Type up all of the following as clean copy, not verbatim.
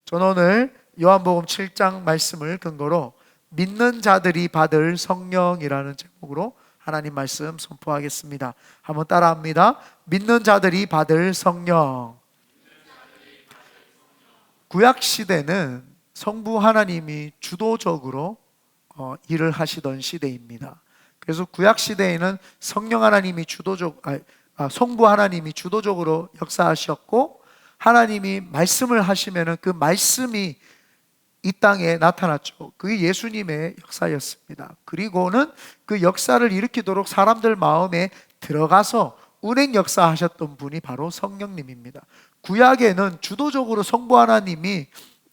저는 오늘 요한복음 7장 말씀을 근거로 믿는 자들이 받을 성령이라는 제목으로 하나님 말씀 선포하겠습니다. 한번 따라합니다. 믿는 자들이 받을 성령. 구약 시대는 성부 하나님이 주도적으로 일을 하시던 시대입니다. 그래서 구약 시대에는 성부 하나님이 주도적으로 역사하셨고, 하나님이 말씀을 하시면은 그 말씀이 이 땅에 나타났죠. 그게 예수님의 역사였습니다. 그리고는 그 역사를 일으키도록 사람들 마음에 들어가서 운행 역사하셨던 분이 바로 성령님입니다. 구약에는 주도적으로 성부 하나님이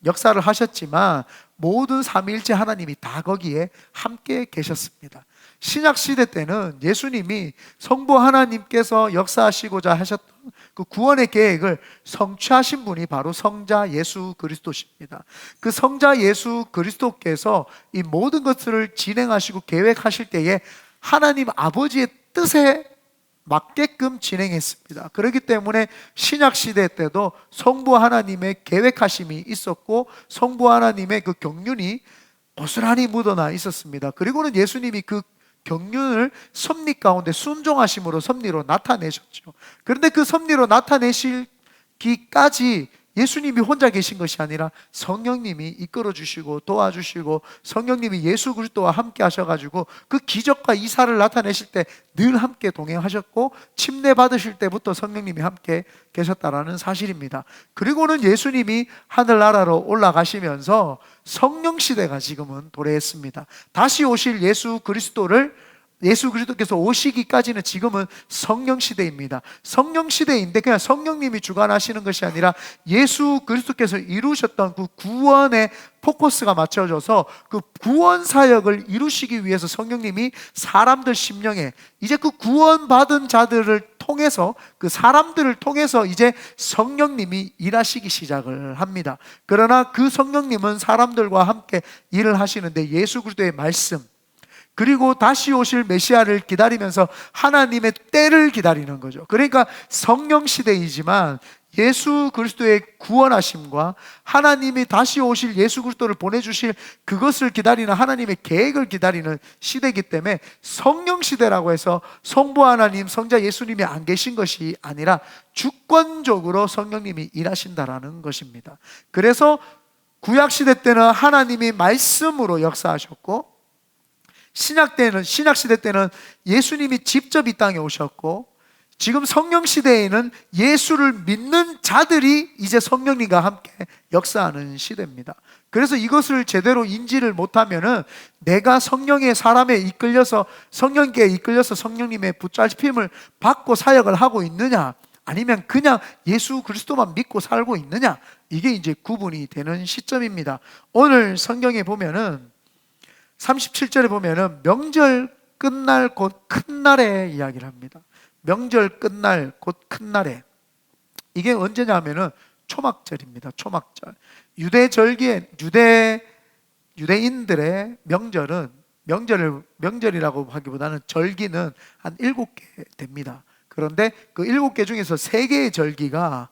역사를 하셨지만 모든 삼위일체 하나님이 다 거기에 함께 계셨습니다. 신약 시대 때는 예수님이 성부 하나님께서 역사하시고자 하셨던 그 구원의 계획을 성취하신 분이 바로 성자 예수 그리스도십니다. 그 성자 예수 그리스도께서 이 모든 것들을 진행하시고 계획하실 때에 하나님 아버지의 뜻에 맞게끔 진행했습니다. 그렇기 때문에 신약 시대 때도 성부 하나님의 계획하심이 있었고, 성부 하나님의 그 경륜이 고스란히 묻어나 있었습니다. 그리고는 예수님이 그 경륜을 섭리 가운데 순종하심으로 섭리로 나타내셨죠. 그런데 그 섭리로 나타내시기까지 예수님이 혼자 계신 것이 아니라 성령님이 이끌어 주시고 도와주시고, 성령님이 예수 그리스도와 함께 하셔가지고 그 기적과 이사를 나타내실 때 늘 함께 동행하셨고, 침례 받으실 때부터 성령님이 함께 계셨다라는 사실입니다. 그리고는 예수님이 하늘나라로 올라가시면서 성령 시대가 지금은 도래했습니다. 다시 오실 예수 그리스도께서 오시기까지는 지금은 성령 시대입니다. 성령 시대인데 그냥 성령님이 주관하시는 것이 아니라 예수 그리스도께서 이루셨던 그 구원의 포커스가 맞춰져서 그 구원 사역을 이루시기 위해서 성령님이 사람들 심령에, 이제 그 구원받은 자들을 통해서, 그 사람들을 통해서 이제 성령님이 일하시기 시작을 합니다. 그러나 그 성령님은 사람들과 함께 일을 하시는데 예수 그리스도의 말씀, 그리고 다시 오실 메시아를 기다리면서 하나님의 때를 기다리는 거죠. 그러니까 성령 시대이지만 예수 그리스도의 구원하심과 하나님이 다시 오실 예수 그리스도를 보내주실 그것을 기다리는 하나님의 계획을 기다리는 시대이기 때문에 성령 시대라고 해서 성부 하나님, 성자 예수님이 안 계신 것이 아니라 주권적으로 성령님이 일하신다라는 것입니다. 그래서 구약 시대 때는 하나님이 말씀으로 역사하셨고, 신약 시대 때는 예수님이 직접 이 땅에 오셨고, 지금 성령 시대에는 예수를 믿는 자들이 이제 성령님과 함께 역사하는 시대입니다. 그래서 이것을 제대로 인지를 못하면은 내가 성령의 사람에 이끌려서, 성령께 이끌려서 성령님의 붙잡힘을 받고 사역을 하고 있느냐, 아니면 그냥 예수 그리스도만 믿고 살고 있느냐, 이게 이제 구분이 되는 시점입니다. 오늘 성경에 보면은 37절에 보면은 명절 끝날 곧 큰 날에 이야기를 합니다. 명절 끝날 곧 큰 날에, 이게 언제냐면은 초막절입니다. 초막절. 유대인들의 명절은, 명절이라고 하기보다는 절기는 한 7개 됩니다. 그런데 그 7개 중에서 3개의 절기가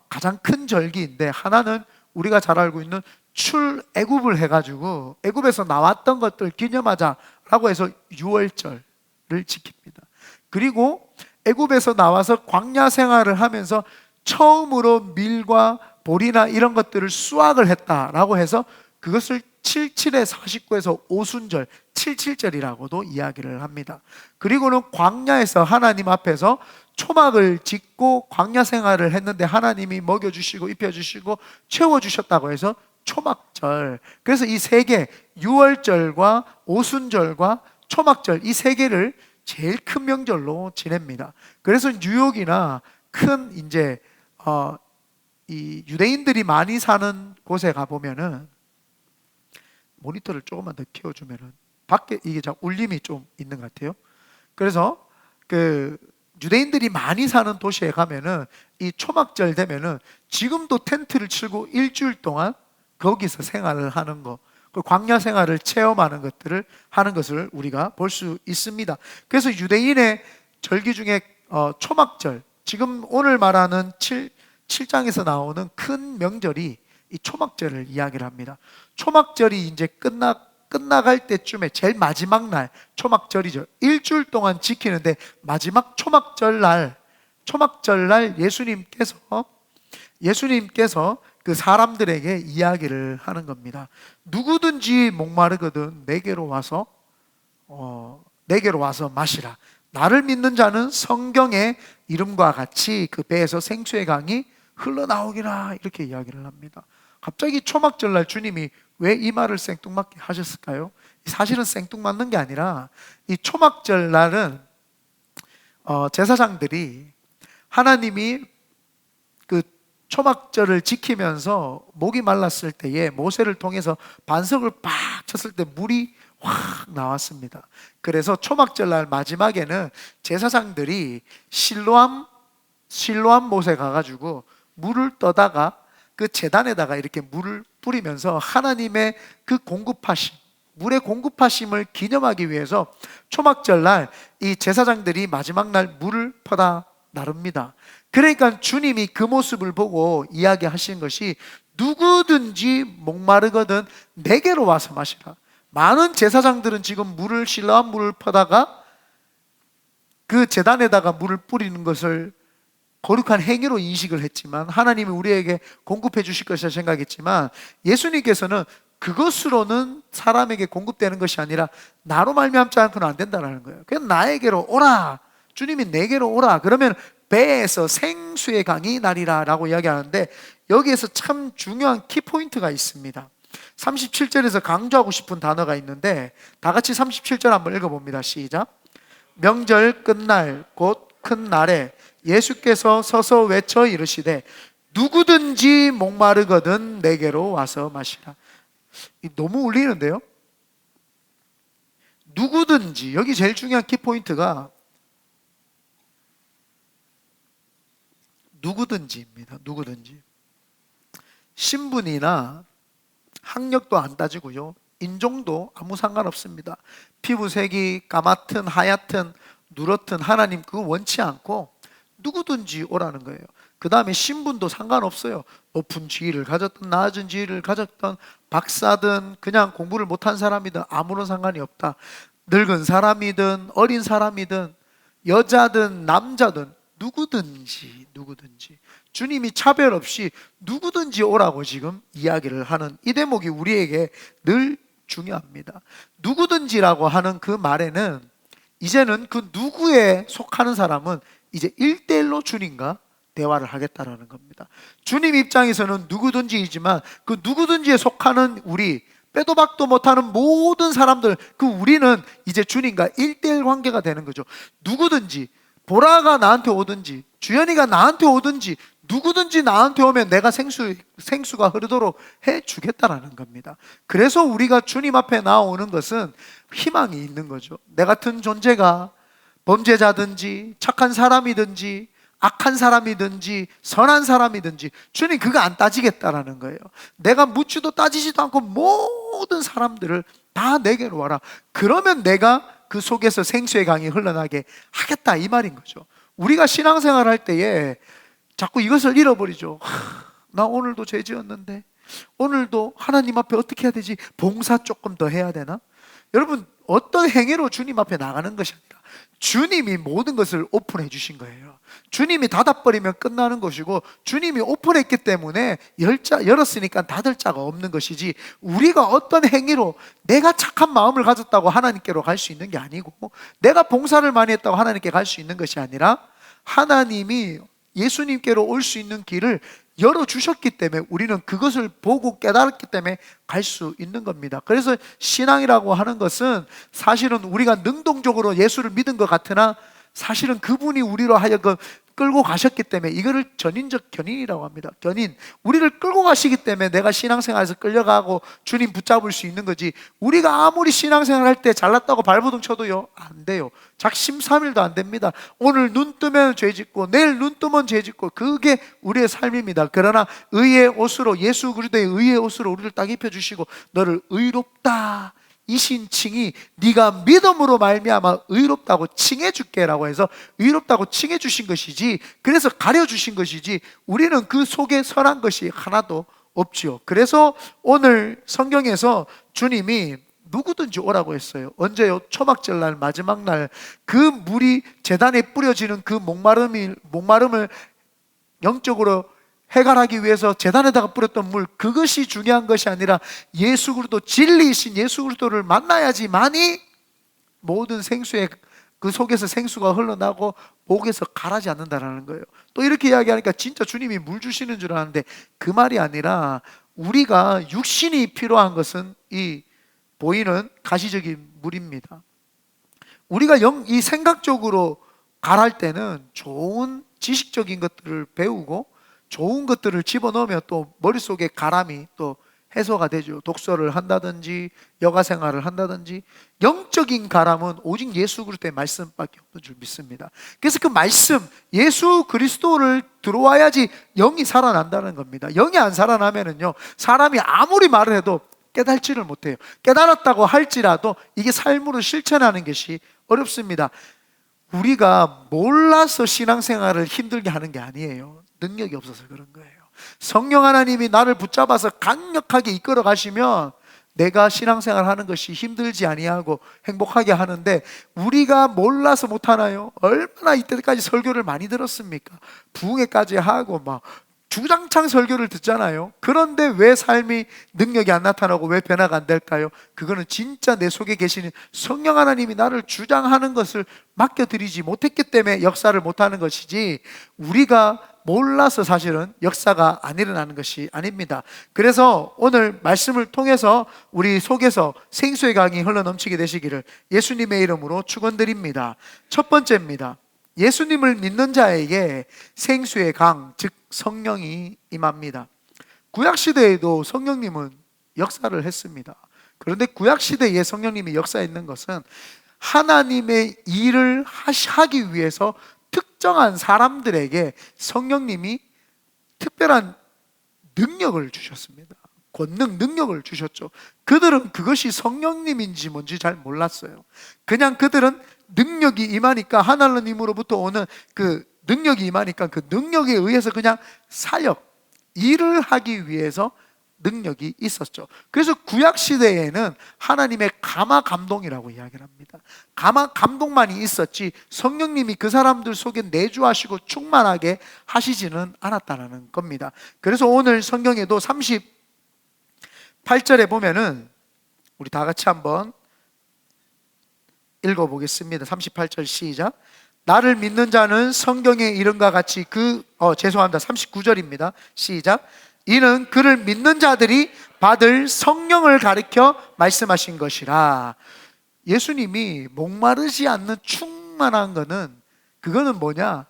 가장 큰 절기인데, 하나는 우리가 잘 알고 있는 출애굽을 해가지고 애굽에서 나왔던 것들 기념하자라고 해서 유월절을 지킵니다. 그리고 애굽에서 나와서 광야 생활을 하면서 처음으로 밀과 보리나 이런 것들을 수확을 했다라고 해서 그것을 77에 49에서 오순절, 77절이라고도 이야기를 합니다. 그리고는 광야에서 하나님 앞에서 초막을 짓고 광야 생활을 했는데 하나님이 먹여주시고 입혀주시고 채워주셨다고 해서 초막절. 그래서 이 3개, 유월절과 오순절과 초막절, 이 3개를 제일 큰 명절로 지냅니다. 그래서 뉴욕이나 큰 이제 이 유대인들이 많이 사는 곳에 가보면은, 모니터를 조금만 더 키워주면은 밖에 이게 울림이 좀 있는 것 같아요. 그래서 그 유대인들이 많이 사는 도시에 가면은 이 초막절 되면은 지금도 텐트를 치고 일주일 동안 거기서 생활을 하는 거, 그 광야 생활을 체험하는 것들을 하는 것을 우리가 볼 수 있습니다. 그래서 유대인의 절기 중에 초막절, 지금 오늘 말하는 7장에서 나오는 큰 명절이 이 초막절을 이야기를 합니다. 초막절이 이제 끝나갈 때쯤에 제일 마지막 날 초막절이죠. 일주일 동안 지키는데 마지막 초막절날 예수님께서 그 사람들에게 이야기를 하는 겁니다. 누구든지 목마르거든 내게로 와서 마시라. 나를 믿는 자는 성경의 이름과 같이 그 배에서 생수의 강이 흘러나오기라, 이렇게 이야기를 합니다. 갑자기 초막절날 주님이 왜 이 말을 생뚱맞게 하셨을까요? 사실은 생뚱맞는 게 아니라 이 초막절날은 제사장들이 하나님이 그 초막절을 지키면서 목이 말랐을 때에 모세를 통해서 반석을 팍 쳤을 때 물이 확 나왔습니다. 그래서 초막절날 마지막에는 제사장들이 실로암 못에 가가지고 물을 떠다가 그 제단에다가 이렇게 물을 뿌리면서 하나님의 그 물의 공급하심을 기념하기 위해서 초막절날 이 제사장들이 마지막 날 물을 퍼다 나릅니다. 그러니까 주님이 그 모습을 보고 이야기하신 것이 누구든지 목마르거든 내게로 와서 마시라. 많은 제사장들은 지금 실로암 물을 퍼다가 그 제단에다가 물을 뿌리는 것을 거룩한 행위로 인식을 했지만, 하나님이 우리에게 공급해 주실 것이라 생각했지만, 예수님께서는 그것으로는 사람에게 공급되는 것이 아니라 나로 말미암지 않고는 안 된다는 거예요. 그냥 나에게로 오라. 주님이 내게로 오라. 그러면 배에서 생수의 강이 나리라 라고 이야기하는데, 여기에서 참 중요한 키포인트가 있습니다. 37절에서 강조하고 싶은 단어가 있는데, 다 같이 37절 한번 읽어봅니다. 시작. 명절 끝날 곧 큰 날에 예수께서 서서 외쳐 이르시되 누구든지 목마르거든 내게로 와서 마시라. 너무 울리는데요? 누구든지, 여기 제일 중요한 키포인트가 누구든지입니다. 누구든지. 신분이나 학력도 안 따지고요, 인종도 아무 상관없습니다. 피부색이 까맣든 하얗든 누렇든 하나님 그거 원치 않고 누구든지 오라는 거예요. 그 다음에 신분도 상관없어요. 높은 지위를 가졌든 낮은 지위를 가졌든 박사든 그냥 공부를 못한 사람이든 아무런 상관이 없다. 늙은 사람이든 어린 사람이든 여자든 남자든 누구든지 주님이 차별 없이 누구든지 오라고 지금 이야기를 하는 이 대목이 우리에게 늘 중요합니다. 누구든지라고 하는 그 말에는 이제는 그 누구에 속하는 사람은 이제 1대1로 주님과 대화를 하겠다라는 겁니다. 주님 입장에서는 누구든지이지만 그 누구든지에 속하는 우리, 빼도 박도 못하는 모든 사람들, 그 우리는 이제 주님과 1대1 관계가 되는 거죠. 누구든지, 보라가 나한테 오든지 주연이가 나한테 오든지 누구든지 나한테 오면 내가 생수가 흐르도록 해주겠다라는 겁니다. 그래서 우리가 주님 앞에 나오는 것은 희망이 있는 거죠. 내 같은 존재가 범죄자든지 착한 사람이든지 악한 사람이든지 선한 사람이든지 주님 그거 안 따지겠다라는 거예요. 내가 묻지도 따지지도 않고 모든 사람들을 다 내게로 와라. 그러면 내가 그 속에서 생수의 강이 흘러나게 하겠다, 이 말인 거죠. 우리가 신앙생활 할 때에 자꾸 이것을 잃어버리죠. 나 오늘도 죄 지었는데, 오늘도 하나님 앞에 어떻게 해야 되지? 봉사 조금 더 해야 되나? 여러분, 어떤 행위로 주님 앞에 나가는 것이 아니라 주님이 모든 것을 오픈해 주신 거예요. 주님이 닫아버리면 끝나는 것이고, 주님이 오픈했기 때문에 열었으니까 닫을 자가 없는 것이지, 우리가 어떤 행위로 내가 착한 마음을 가졌다고 하나님께로 갈 수 있는 게 아니고, 내가 봉사를 많이 했다고 하나님께 갈 수 있는 것이 아니라, 하나님이 예수님께로 올 수 있는 길을 열어주셨기 때문에 우리는 그것을 보고 깨달았기 때문에 갈 수 있는 겁니다. 그래서 신앙이라고 하는 것은 사실은 우리가 능동적으로 예수를 믿은 것 같으나 사실은 그분이 우리로 하여금 끌고 가셨기 때문에 이거를 전인적 견인이라고 합니다. 견인. 우리를 끌고 가시기 때문에 내가 신앙생활에서 끌려가고 주님 붙잡을 수 있는 거지, 우리가 아무리 신앙생활 할 때 잘났다고 발버둥 쳐도요 안 돼요. 작심삼일도 안 됩니다. 오늘 눈 뜨면 죄 짓고 내일 눈 뜨면 죄 짓고, 그게 우리의 삶입니다. 그러나 의의 옷으로, 예수 그리스도의 의의 옷으로 우리를 딱 입혀주시고 너를 의롭다 이 신칭이 네가 믿음으로 말미암아 의롭다고 칭해줄게라고 해서 의롭다고 칭해주신 것이지, 그래서 가려주신 것이지, 우리는 그 속에 선한 것이 하나도 없지요. 그래서 오늘 성경에서 주님이 누구든지 오라고 했어요. 언제요? 초막절날 마지막 날 그 물이 제단에 뿌려지는 그 목마름을 영적으로 해결하기 위해서 제단에다가 뿌렸던 물, 그것이 중요한 것이 아니라 예수 그리스도, 진리이신 예수 그리스도를 만나야지만이 모든 생수의 그 속에서 생수가 흘러나고 목에서 가라지 않는다라는 거예요. 또 이렇게 이야기하니까 진짜 주님이 물 주시는 줄 아는데 그 말이 아니라 우리가 육신이 필요한 것은 이 보이는 가시적인 물입니다. 우리가 이 생각적으로 가랄 때는 좋은 지식적인 것들을 배우고 좋은 것들을 집어넣으면 또 머릿속에 가람이 또 해소가 되죠. 독서를 한다든지 여가 생활을 한다든지. 영적인 가람은 오직 예수 그리스도의 말씀밖에 없는 줄 믿습니다. 그래서 그 말씀, 예수 그리스도를 들어와야지 영이 살아난다는 겁니다. 영이 안 살아나면은요, 사람이 아무리 말을 해도 깨달지를 못해요. 깨달았다고 할지라도 이게 삶으로 실천하는 것이 어렵습니다. 우리가 몰라서 신앙생활을 힘들게 하는 게 아니에요. 능력이 없어서 그런 거예요. 성령 하나님이 나를 붙잡아서 강력하게 이끌어 가시면 내가 신앙생활 하는 것이 힘들지 아니하고 행복하게 하는데, 우리가 몰라서 못하나요? 얼마나 이때까지 설교를 많이 들었습니까? 부흥회까지 하고 막 주장창 설교를 듣잖아요. 그런데 왜 삶이 능력이 안 나타나고 왜 변화가 안 될까요? 그거는 진짜 내 속에 계시는 성령 하나님이 나를 주장하는 것을 맡겨드리지 못했기 때문에 역사를 못하는 것이지, 우리가 몰라서 사실은 역사가 안 일어나는 것이 아닙니다. 그래서 오늘 말씀을 통해서 우리 속에서 생수의 강이 흘러넘치게 되시기를 예수님의 이름으로 축원드립니다. 첫 번째입니다. 예수님을 믿는 자에게 생수의 강, 즉 성령이 임합니다. 구약시대에도 성령님은 역사를 했습니다. 그런데 구약시대에 성령님이 역사했는 것은 하나님의 일을 하기 위해서 특정한 사람들에게 성령님이 특별한 능력을 주셨습니다. 권능, 능력을 주셨죠. 그들은 그것이 성령님인지 뭔지 잘 몰랐어요. 그냥 그들은 능력이 임하니까, 하나님으로부터 오는 그 능력이 임하니까 그 능력에 의해서 그냥 사역, 일을 하기 위해서 능력이 있었죠. 그래서 구약시대에는 하나님의 감화 감동이라고 이야기를 합니다. 감화 감동만이 있었지 성령님이 그 사람들 속에 내주하시고 충만하게 하시지는 않았다는 겁니다. 그래서 오늘 성경에도 38절에 보면은 우리 다 같이 한번 읽어보겠습니다. 38절 시작. 나를 믿는 자는 성경의 이름과 같이 39절입니다. 시작. 이는 그를 믿는 자들이 받을 성령을 가리켜 말씀하신 것이라. 예수님이 목마르지 않는 충만한 거는, 그거는 뭐냐?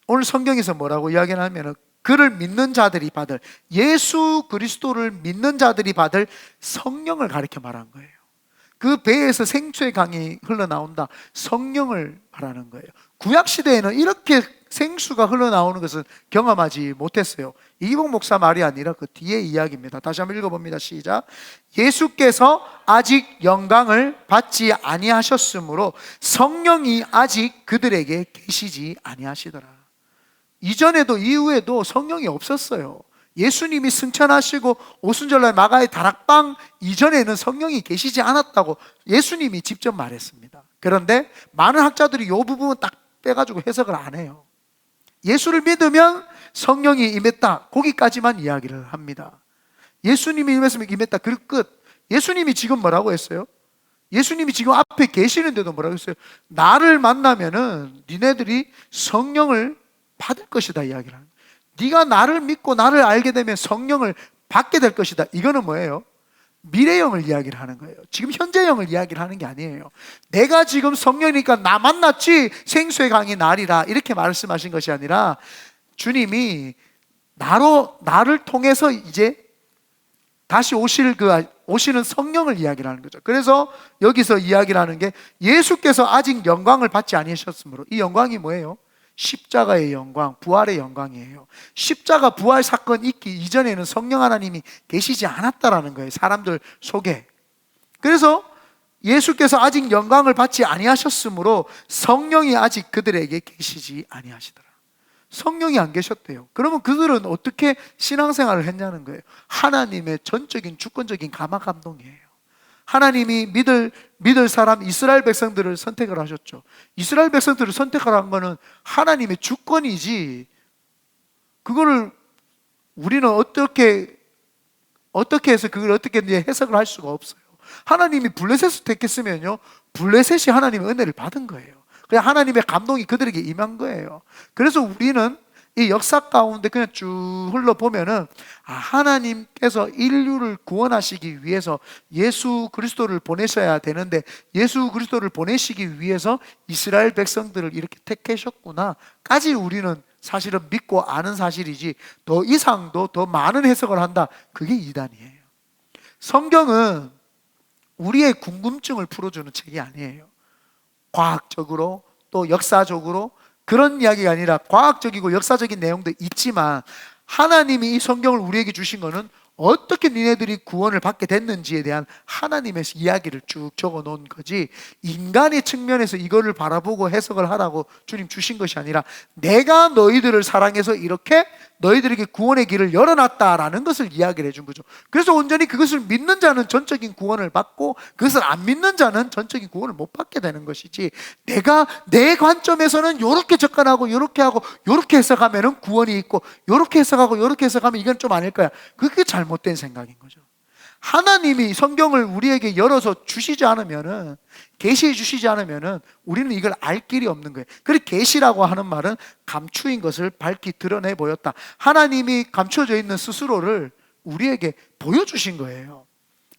오늘 성경에서 뭐라고 이야기를 하면은 그를 믿는 자들이 받을, 예수 그리스도를 믿는 자들이 받을 성령을 가리켜 말한 거예요. 그 배에서 생수의 강이 흘러나온다, 성령을 말하는 거예요. 구약시대에는 이렇게 생수가 흘러나오는 것은 경험하지 못했어요. 이봉 목사 말이 아니라 그 뒤에 이야기입니다. 다시 한번 읽어봅니다. 시작. 예수께서 아직 영광을 받지 아니하셨으므로 성령이 아직 그들에게 계시지 아니하시더라. 이전에도 이후에도 성령이 없었어요. 예수님이 승천하시고 오순절날 마가의 다락방 이전에는 성령이 계시지 않았다고 예수님이 직접 말했습니다. 그런데 많은 학자들이 이 부분은 딱 빼가지고 해석을 안 해요. 예수를 믿으면 성령이 임했다, 거기까지만 이야기를 합니다. 예수님이 임했으면 임했다, 그 끝. 예수님이 지금 뭐라고 했어요? 예수님이 지금 앞에 계시는데도 뭐라고 했어요? 나를 만나면은 니네들이 성령을 받을 것이다 이야기를 합니다. 네가 나를 믿고 나를 알게 되면 성령을 받게 될 것이다. 이거는 뭐예요? 미래형을 이야기를 하는 거예요. 지금 현재형을 이야기를 하는 게 아니에요. 내가 지금 성령이니까 나 만났지 생수의 강이 나리라 이렇게 말씀하신 것이 아니라, 주님이 나를 통해서 이제 다시 오시는 성령을 이야기를 하는 거죠. 그래서 여기서 이야기를 하는 게, 예수께서 아직 영광을 받지 아니하셨으므로, 이 영광이 뭐예요? 십자가의 영광, 부활의 영광이에요. 십자가 부활 사건 있기 이전에는 성령 하나님이 계시지 않았다라는 거예요, 사람들 속에. 그래서 예수께서 아직 영광을 받지 아니하셨으므로 성령이 아직 그들에게 계시지 아니하시더라. 성령이 안 계셨대요. 그러면 그들은 어떻게 신앙생활을 했냐는 거예요. 하나님의 전적인 주권적인 감화 감동이에요. 하나님이 믿을 사람 이스라엘 백성들을 선택을 하셨죠. 이스라엘 백성들을 선택을 한 거는 하나님의 주권이지, 그거를 우리는 어떻게 해서 그걸 어떻게 해석을 할 수가 없어요. 하나님이 블레셋을 택했으면요, 블레셋이 하나님의 은혜를 받은 거예요. 그냥 하나님의 감동이 그들에게 임한 거예요. 그래서 우리는 이 역사 가운데 그냥 쭉 흘러보면은, 하나님께서 인류를 구원하시기 위해서 예수 그리스도를 보내셔야 되는데, 예수 그리스도를 보내시기 위해서 이스라엘 백성들을 이렇게 택하셨구나 까지 우리는 사실은 믿고 아는 사실이지, 더 이상도 더 많은 해석을 한다, 그게 이단이에요. 성경은 우리의 궁금증을 풀어주는 책이 아니에요. 과학적으로 또 역사적으로 그런 이야기가 아니라, 과학적이고 역사적인 내용도 있지만 하나님이 이 성경을 우리에게 주신 것은 어떻게 니네들이 구원을 받게 됐는지에 대한 하나님의 이야기를 쭉 적어 놓은 거지, 인간의 측면에서 이거를 바라보고 해석을 하라고 주님 주신 것이 아니라, 내가 너희들을 사랑해서 이렇게 너희들에게 구원의 길을 열어놨다라는 것을 이야기를 해준 거죠. 그래서 온전히 그것을 믿는 자는 전적인 구원을 받고, 그것을 안 믿는 자는 전적인 구원을 못 받게 되는 것이지, 내가 내 관점에서는 이렇게 접근하고 이렇게 하고 이렇게 해석하면 구원이 있고, 이렇게 해석하고 이렇게 해석하면 이건 좀 아닐 거야, 그게 잘못된 생각인 거죠. 하나님이 성경을 우리에게 열어서 주시지 않으면은, 계시해 주시지 않으면은 우리는 이걸 알 길이 없는 거예요. 그래서 계시라고 하는 말은 감추인 것을 밝히 드러내 보였다. 하나님이 감춰져 있는 스스로를 우리에게 보여주신 거예요.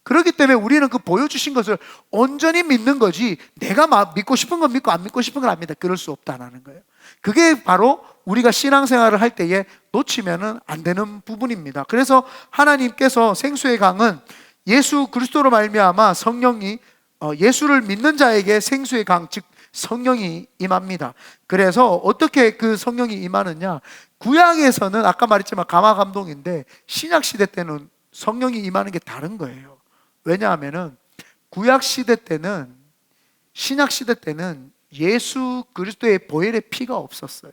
그렇기 때문에 우리는 그 보여주신 것을 온전히 믿는 거지, 내가 믿고 싶은 건 믿고 안 믿고 싶은 건 안 믿다, 그럴 수 없다는 거예요. 그게 바로 우리가 신앙생활을 할 때에 놓치면 안 되는 부분입니다. 그래서 하나님께서 생수의 강은 예수 그리스도로 말미암아 성령이, 예수를 믿는 자에게 생수의 강, 즉 성령이 임합니다. 그래서 어떻게 그 성령이 임하느냐, 구약에서는 아까 말했지만 감화 감동인데, 신약 시대 때는 성령이 임하는 게 다른 거예요. 왜냐하면은 구약 시대 때는, 신약 시대 때는 예수 그리스도의 보혈의 피가 없었어요.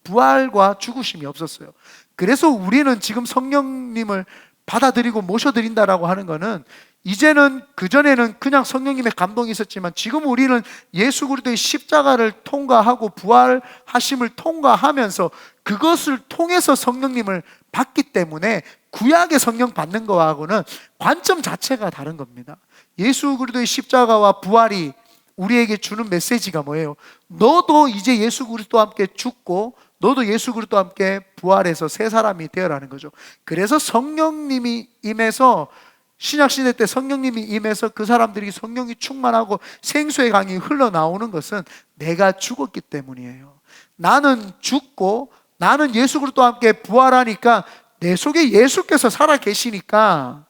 부활과 죽으심이 없었어요. 그래서 우리는 지금 성령님을 받아들이고 모셔드린다라고 하는 것은, 이제는, 그전에는 그냥 성령님의 감동이 있었지만 지금 우리는 예수 그리스도의 십자가를 통과하고 부활하심을 통과하면서 그것을 통해서 성령님을 받기 때문에 구약의 성령 받는 거하고는 관점 자체가 다른 겁니다. 예수 그리스도의 십자가와 부활이 우리에게 주는 메시지가 뭐예요? 너도 이제 예수 그리스도와 함께 죽고 너도 예수 그리스도와 함께 부활해서 새 사람이 되어라는 거죠. 그래서 성령님이 임해서, 신약시대 때 성령님이 임해서 그 사람들이 성령이 충만하고 생수의 강이 흘러나오는 것은 내가 죽었기 때문이에요. 나는 죽고 나는 예수 그리스도와 함께 부활하니까 내 속에 예수께서 살아 계시니까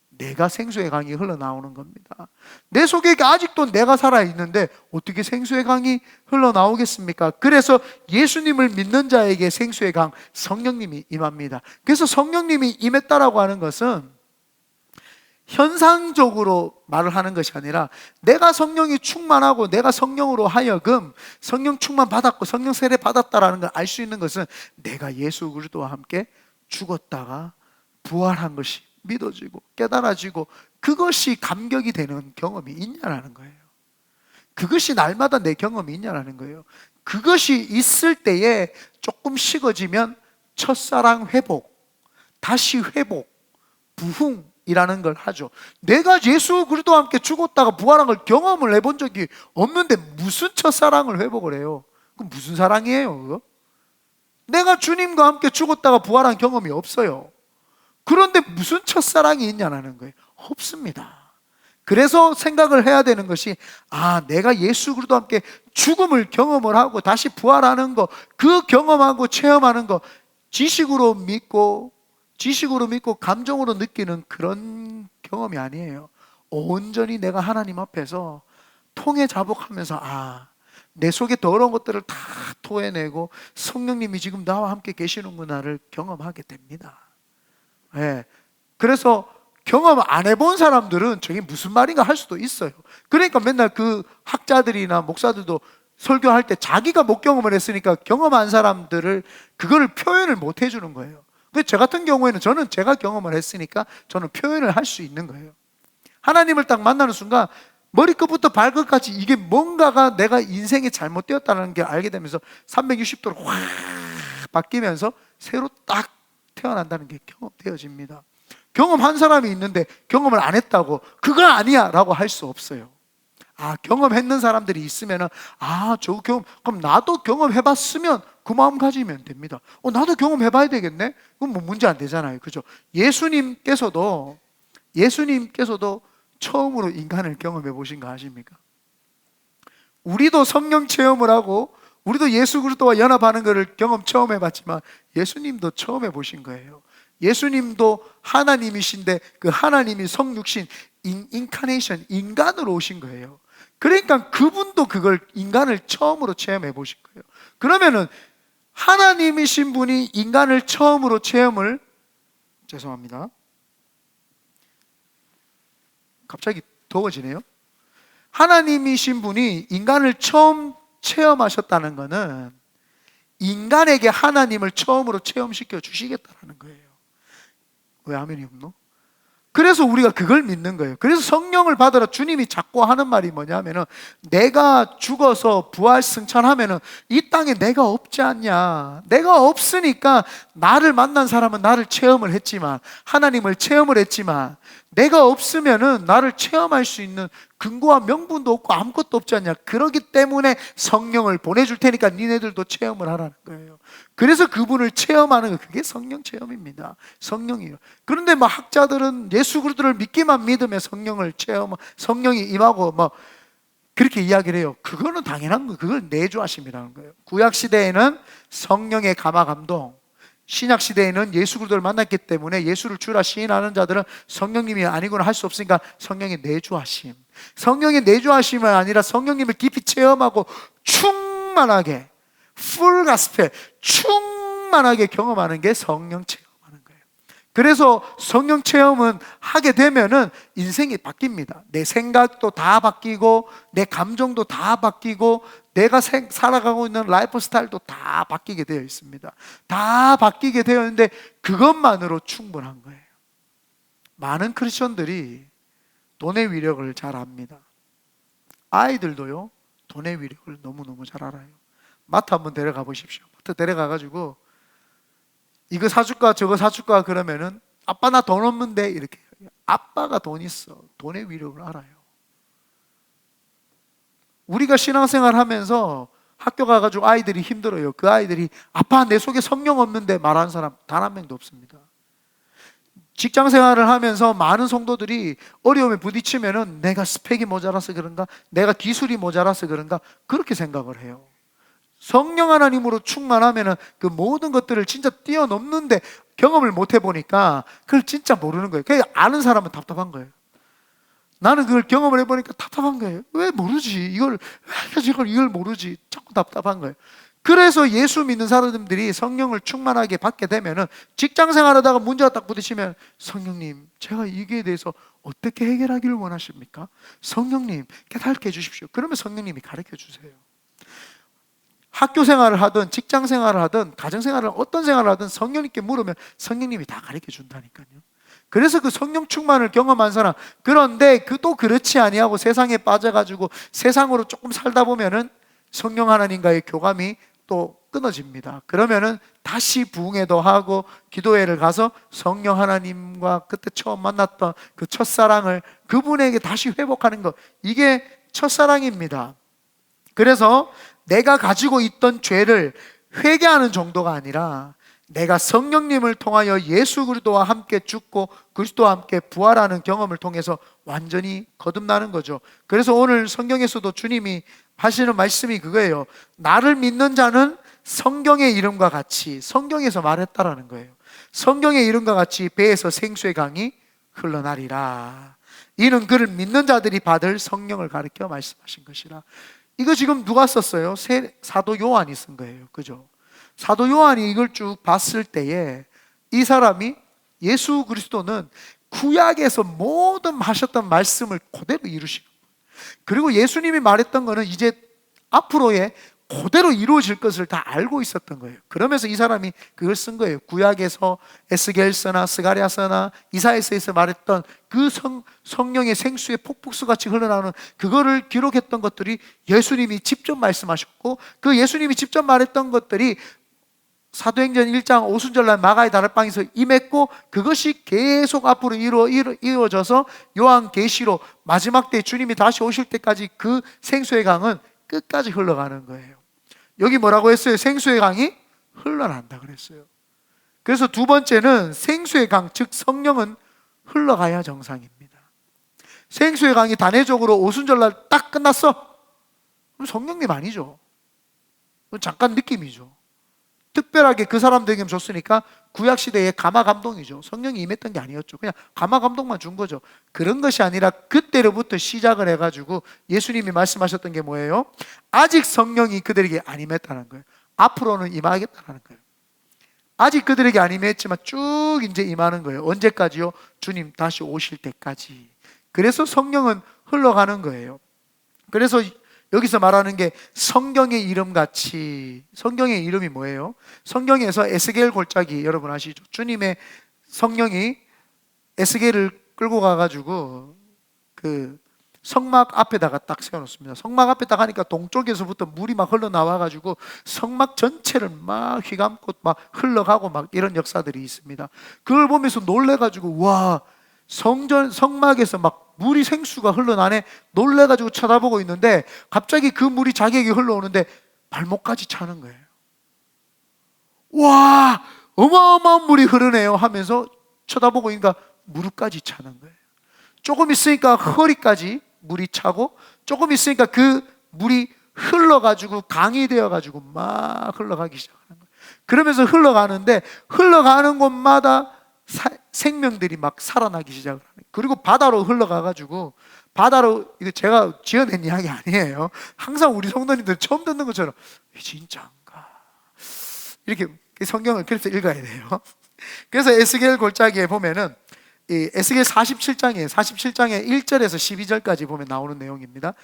내가 생수의 강이 흘러나오는 겁니다. 내 속에 아직도 내가 살아있는데 어떻게 생수의 강이 흘러나오겠습니까? 그래서 예수님을 믿는 자에게 생수의 강, 성령님이 임합니다. 그래서 성령님이 임했다라고 하는 것은 현상적으로 말을 하는 것이 아니라, 내가 성령이 충만하고 내가 성령으로 하여금 성령 충만 받았고 성령 세례 받았다라는 걸 알 수 있는 것은, 내가 예수 그리스도와 함께 죽었다가 부활한 것이 믿어지고 깨달아지고, 그것이 감격이 되는 경험이 있냐라는 거예요. 그것이 날마다 내 경험이 있냐라는 거예요. 그것이 있을 때에 조금 식어지면 첫사랑 회복, 다시 회복, 부흥이라는 걸 하죠. 내가 예수 그리스도와 함께 죽었다가 부활한 걸 경험을 해본 적이 없는데 무슨 첫사랑을 회복을 해요? 그럼 무슨 사랑이에요, 그거? 내가 주님과 함께 죽었다가 부활한 경험이 없어요. 그런데 무슨 첫사랑이 있냐는 거예요. 없습니다. 그래서 생각을 해야 되는 것이, 내가 예수 그리스도와 함께 죽음을 경험을 하고 다시 부활하는 거, 그 경험하고 체험하는 거 지식으로 믿고 감정으로 느끼는 그런 경험이 아니에요. 온전히 내가 하나님 앞에서 통해 자복하면서, 내 속에 더러운 것들을 다 토해내고 성령님이 지금 나와 함께 계시는구나를 경험하게 됩니다. 그래서 경험 안 해본 사람들은 저게 무슨 말인가 할 수도 있어요. 그러니까 맨날 그 학자들이나 목사들도 설교할 때 자기가 못 경험을 했으니까 경험한 사람들을 그걸 표현을 못 해주는 거예요. 저 같은 경우에는 저는 제가 경험을 했으니까 저는 표현을 할 수 있는 거예요. 하나님을 딱 만나는 순간 머리끝부터 발끝까지 이게 뭔가가 내가 인생이 잘못되었다는 게 알게 되면서 360도로 확 바뀌면서 새로 딱 태어난다는 게 경험되어집니다. 경험한 사람이 있는데 경험을 안 했다고 그거 아니야 라고 할 수 없어요. 경험했는 사람들이 있으면 저 경험, 그럼 나도 경험해봤으면 그 마음 가지면 됩니다. 나도 경험해봐야 되겠네? 그럼 뭐 문제 안 되잖아요. 그죠? 예수님께서도 처음으로 인간을 경험해 보신 거 아십니까? 우리도 성령 체험을 하고 우리도 예수 그리스도와 연합하는 것을 경험 처음 해봤지만 예수님도 처음 해보신 거예요. 예수님도 하나님이신데 그 하나님이 성육신 인카네이션 인간으로 오신 거예요. 그러니까 그분도 그걸 인간을 처음으로 체험해 보신 거예요. 그러면은 하나님이신 분이 인간을 처음으로 체험을 죄송합니다. 갑자기 더워지네요. 하나님이신 분이 인간을 처음 체험하셨다는 것은 인간에게 하나님을 처음으로 체험시켜 주시겠다는 거예요. 왜 아멘이 없노? 그래서 우리가 그걸 믿는 거예요. 그래서 성령을 받으라 주님이 자꾸 하는 말이 뭐냐면은 내가 죽어서 부활 승천하면은 이 땅에 내가 없지 않냐. 내가 없으니까 나를 만난 사람은 나를 체험을 했지만 하나님을 체험을 했지만 내가 없으면은 나를 체험할 수 있는 근거와 명분도 없고 아무것도 없지 않냐. 그러기 때문에 성령을 보내줄 테니까 니네들도 체험을 하라는 거예요. 그래서 그분을 체험하는 거 그게 성령 체험입니다. 성령이요. 그런데 학자들은 예수 그리스도를 믿기만 믿으면 성령을 성령이 임하고 그렇게 이야기를 해요. 그거는 당연한 거예요. 그걸 내주하심이라는 거예요. 구약 시대에는 성령의 감화 감동, 신약 시대에는 예수 그리스도를 만났기 때문에 예수를 주라 시인하는 자들은 성령님이 아니고는 할 수 없으니까 성령의 내주하심. 성령의 내주하심은 아니라 성령님을 깊이 체험하고 충만하게 풀 가스펠 충만하게 경험하는 게 성령 체험하는 거예요. 그래서 성령 체험은 하게 되면은 인생이 바뀝니다. 내 생각도 다 바뀌고 내 감정도 다 바뀌고 내가 살아가고 있는 라이프 스타일도 다 바뀌게 되어 있습니다. 다 바뀌게 되어 있는데 그것만으로 충분한 거예요. 많은 크리스천들이 돈의 위력을 잘 압니다. 아이들도요 돈의 위력을 너무너무 잘 알아요. 마트 한번 데려가 보십시오. 마트 데려가가지고 이거 사줄까 저거 사줄까 그러면은 아빠 나 돈 없는데 이렇게 아빠가 돈 있어. 돈의 위력을 알아요. 우리가 신앙생활 하면서 학교 가가지고 아이들이 힘들어요. 그 아이들이 아빠 내 속에 성령 없는데 말하는 사람 단 한 명도 없습니다. 직장 생활을 하면서 많은 성도들이 어려움에 부딪히면은 내가 스펙이 모자라서 그런가, 내가 기술이 모자라서 그런가 그렇게 생각을 해요. 성령 하나님으로 충만하면은 그 모든 것들을 진짜 뛰어넘는데 경험을 못 해보니까 그걸 진짜 모르는 거예요. 그냥 아는 사람은 답답한 거예요. 나는 그걸 경험을 해보니까 답답한 거예요. 왜 모르지? 이걸 모르지? 자꾸 답답한 거예요. 그래서 예수 믿는 사람들이 성령을 충만하게 받게 되면은 직장 생활하다가 문제가 딱 부딪히면 성령님, 제가 이게 대해서 어떻게 해결하기를 원하십니까? 성령님, 깨닫게 해주십시오. 그러면 성령님이 가르쳐 주세요. 학교 생활을 하든 직장 생활을 하든 가정 생활을 어떤 생활을 하든 성령님께 물으면 성령님이 다 가르쳐 준다니까요. 그래서 그 성령 충만을 경험한 사람, 그런데 또 그렇지 아니하고 세상에 빠져가지고 세상으로 조금 살다 보면은 성령 하나님과의 교감이 또 끊어집니다. 그러면은 다시 부흥회도 하고 기도회를 가서 성령 하나님과 그때 처음 만났던 그 첫사랑을 그분에게 다시 회복하는 것, 이게 첫사랑입니다. 그래서 내가 가지고 있던 죄를 회개하는 정도가 아니라 내가 성령님을 통하여 예수 그리스도와 함께 죽고 그리스도와 함께 부활하는 경험을 통해서 완전히 거듭나는 거죠. 그래서 오늘 성경에서도 주님이 하시는 말씀이 그거예요. 나를 믿는 자는 성경의 이름과 같이, 성경에서 말했다라는 거예요. 성경의 이름과 같이 배에서 생수의 강이 흘러나리라. 이는 그를 믿는 자들이 받을 성령을 가리켜 말씀하신 것이라. 이거 지금 누가 썼어요? 사도 요한이 쓴 거예요. 그죠? 사도 요한이 이걸 쭉 봤을 때에 이 사람이 예수 그리스도는 구약에서 모든 하셨던 말씀을 그대로 이루시고, 그리고 예수님이 말했던 거는 이제 앞으로의 그대로 이루어질 것을 다 알고 있었던 거예요. 그러면서 이 사람이 그걸 쓴 거예요. 구약에서 에스겔서나 스가랴서나 이사야서에서 말했던 그 성령의 생수의 폭풍수같이 흘러나오는 그거를 기록했던 것들이 예수님이 직접 말씀하셨고, 그 예수님이 직접 말했던 것들이 사도행전 1장 오순절날 마가의 다락방에서 임했고, 그것이 계속 앞으로 이루어져서 요한계시로 마지막 때 주님이 다시 오실 때까지 그 생수의 강은 끝까지 흘러가는 거예요. 여기 뭐라고 했어요? 생수의 강이 흘러난다 그랬어요. 그래서 두 번째는 생수의 강, 즉 성령은 흘러가야 정상입니다. 생수의 강이 단회적으로 오순절날 딱 끝났어? 그럼 성령님 아니죠. 잠깐 느낌이죠. 특별하게 그 사람들에게 줬으니까 구약시대의 가마 감동이죠. 성령이 임했던 게 아니었죠. 그냥 가마 감동만 준 거죠. 그런 것이 아니라 그때로부터 시작을 해가지고 예수님이 말씀하셨던 게 뭐예요? 아직 성령이 그들에게 안 임했다는 거예요. 앞으로는 임하겠다는 거예요. 아직 그들에게 안 임했지만 쭉 이제 임하는 거예요. 언제까지요? 주님 다시 오실 때까지. 그래서 성령은 흘러가는 거예요. 그래서 여기서 말하는 게 성경의 이름같이, 성경의 이름이 뭐예요? 성경에서 에스겔 골짜기 여러분 아시죠? 주님의 성령이 에스겔을 끌고 가가지고 그 성막 앞에다가 딱 세워놓습니다. 성막 앞에 딱 하니까 동쪽에서부터 물이 막 흘러나와가지고 성막 전체를 막 휘감고 막 흘러가고 막 이런 역사들이 있습니다. 그걸 보면서 놀래가지고 와, 성막에서 막 물이 생수가 흘러나네 놀래가지고 쳐다보고 있는데, 갑자기 그 물이 자기에게 흘러오는데 발목까지 차는 거예요. 와, 어마어마한 물이 흐르네요 하면서 쳐다보고 있으니까 무릎까지 차는 거예요. 조금 있으니까 허리까지 물이 차고, 조금 있으니까 그 물이 흘러가지고 강이 되어가지고 막 흘러가기 시작하는 거예요. 그러면서 흘러가는데 흘러가는 곳마다 생명들이 막 살아나기 시작을 하는 거예요. 그리고 바다로 흘러가가지고, 바다로, 이거 제가 지어낸 이야기 아니에요. 항상 우리 성도님들 처음 듣는 것처럼 진짜인가 이렇게 성경을 그래서 읽어야 돼요. 그래서 에스겔 골짜기에 보면은 이 에스겔 47장에 1절에서 12절까지 보면 나오는 내용입니다.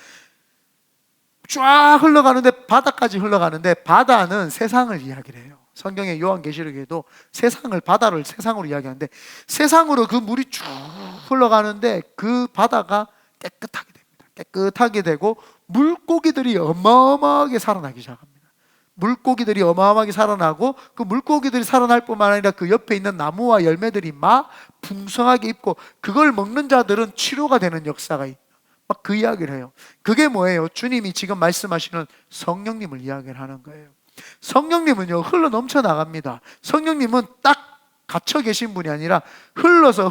쫙 흘러가는데 바다까지 흘러가는데, 바다는 세상을 이야기를 해요. 성경의 요한계시록에도 바다를 세상으로 이야기하는데, 세상으로 그 물이 쭉 흘러가는데 그 바다가 깨끗하게 됩니다. 깨끗하게 되고 물고기들이 어마어마하게 살아나기 시작합니다. 물고기들이 어마어마하게 살아나고, 그 물고기들이 살아날 뿐만 아니라 그 옆에 있는 나무와 열매들이 막 풍성하게 있고, 그걸 먹는 자들은 치료가 되는 역사가 있다. 막 그 이야기를 해요. 그게 뭐예요? 주님이 지금 말씀하시는 성령님을 이야기를 하는 거예요. 성령님은요 흘러 넘쳐 나갑니다. 성령님은 딱 갇혀 계신 분이 아니라 흘러서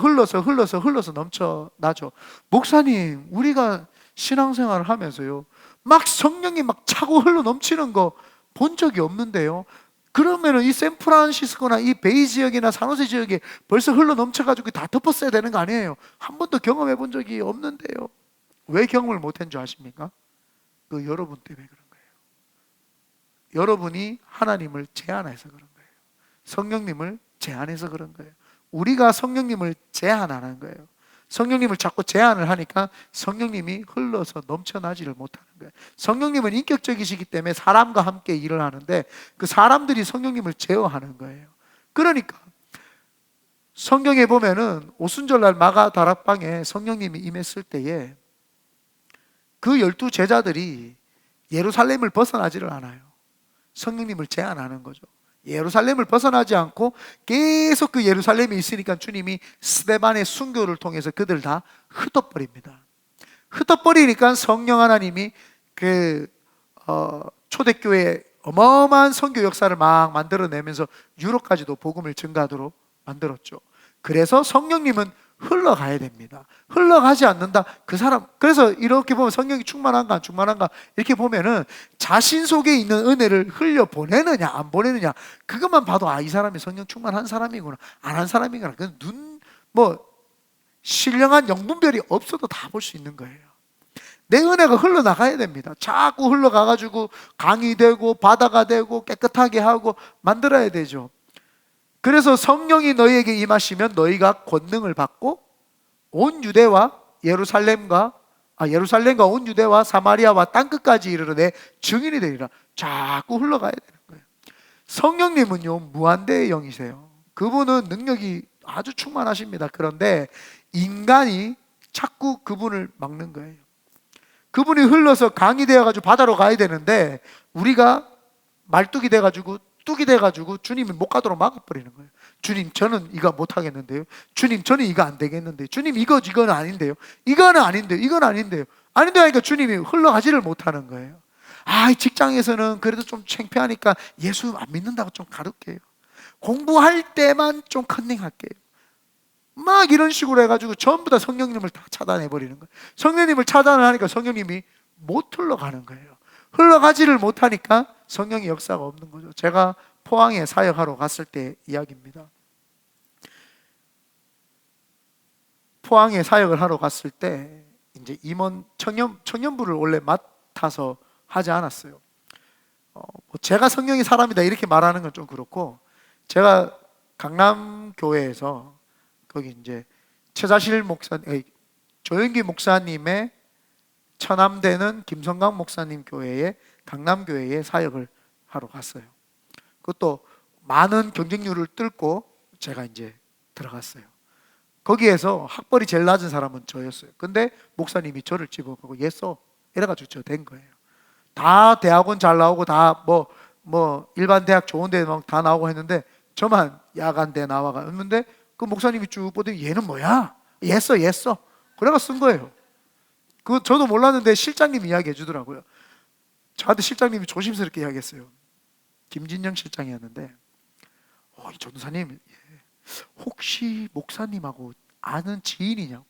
넘쳐나죠. 목사님, 우리가 신앙생활을 하면서요 막 성령이 막 차고 흘러 넘치는 거 본 적이 없는데요. 그러면은 이 샌프란시스코나 이 베이 지역이나 산호세 지역에 벌써 흘러 넘쳐가지고 다 덮었어야 되는 거 아니에요? 한 번도 경험해 본 적이 없는데요. 왜 경험을 못한 줄 아십니까? 그 여러분 때문에 그런 거예요. 여러분이 하나님을 제한해서 그런 거예요. 성령님을 제한해서 그런 거예요. 우리가 성령님을 제한하는 거예요. 성령님을 자꾸 제한을 하니까 성령님이 흘러서 넘쳐나지를 못하는 거예요. 성령님은 인격적이시기 때문에 사람과 함께 일을 하는데, 그 사람들이 성령님을 제어하는 거예요. 그러니까 성경에 보면은 오순절날 마가 다락방에 성령님이 임했을 때에 그 12 제자들이 예루살렘을 벗어나지를 않아요. 성령님을 제한하는 거죠. 예루살렘을 벗어나지 않고 계속 그 예루살렘에 있으니까 주님이 스데반의 순교를 통해서 그들 다 흩어버립니다. 흩어버리니까 성령 하나님이 초대교회 어마어마한 선교 역사를 막 만들어내면서 유럽까지도 복음을 증가하도록 만들었죠. 그래서 성령님은 흘러가야 됩니다. 흘러가지 않는다. 그 사람, 그래서 이렇게 보면 성령이 충만한가 안 충만한가 이렇게 보면은 자신 속에 있는 은혜를 흘려 보내느냐 안 보내느냐, 그것만 봐도 이 사람이 성령 충만한 사람이구나 안 한 사람이구나, 신령한 영분별이 없어도 다 볼 수 있는 거예요. 내 은혜가 흘러나가야 됩니다. 자꾸 흘러가가지고 강이 되고 바다가 되고 깨끗하게 하고 만들어야 되죠. 그래서 성령이 너희에게 임하시면 너희가 권능을 받고 온 유대와 예루살렘과 예루살렘과 온 유대와 사마리아와 땅끝까지 이르러 내 증인이 되리라. 자꾸 흘러가야 되는 거예요. 성령님은요, 무한대의 영이세요. 그분은 능력이 아주 충만하십니다. 그런데 인간이 자꾸 그분을 막는 거예요. 그분이 흘러서 강이 되어가지고 바다로 가야 되는데 우리가 말뚝이 돼가지고 뚝이 돼가지고 주님이 못 가도록 막아버리는 거예요. 주님, 저는 이거 못 하겠는데요. 주님, 저는 이거 안 되겠는데요. 주님, 이거는 아닌데요. 이거는 아닌데요. 이건 아닌데요. 아닌데 하니까 주님이 흘러가지를 못하는 거예요. 직장에서는 그래도 좀 창피하니까 예수 안 믿는다고 좀 가르쳐요. 공부할 때만 좀 컨닝할게요. 막 이런 식으로 해가지고 전부 다 성령님을 다 차단해버리는 거예요. 성령님을 차단을 하니까 성령님이 못 흘러가는 거예요. 흘러가지를 못하니까 성령의 역사가 없는 거죠. 제가 포항에 사역하러 갔을 때 이야기입니다. 포항에 사역을 하러 갔을 때 이제 임원 청년부를 원래 맡아서 하지 않았어요. 제가 성령의 사람이다 이렇게 말하는 건 좀 그렇고, 제가 강남 교회에서 거기 이제 최자실 목사님, 조영기 목사님의 처남되는 김성강 목사님 교회에 강남 교회에 사역을 하러 갔어요. 그것도 많은 경쟁률을 뚫고 제가 이제 들어갔어요. 거기에서 학벌이 제일 낮은 사람은 저였어요. 근데 목사님이 저를 집어보고 예서 이래가지고 저 된 거예요. 다 대학원 잘 나오고 다 일반 대학 좋은 데 다 나오고 했는데 저만 야간대 나와갔는데 그 목사님이 쭉 보더니 얘는 뭐야? 예서 그래가 쓴 거예요. 그 저도 몰랐는데 실장님이 이야기해 주더라고요. 저한테 실장님이 조심스럽게 이야기했어요. 김진영 실장이었는데 이 전도사님 혹시 목사님하고 아는 지인이냐고.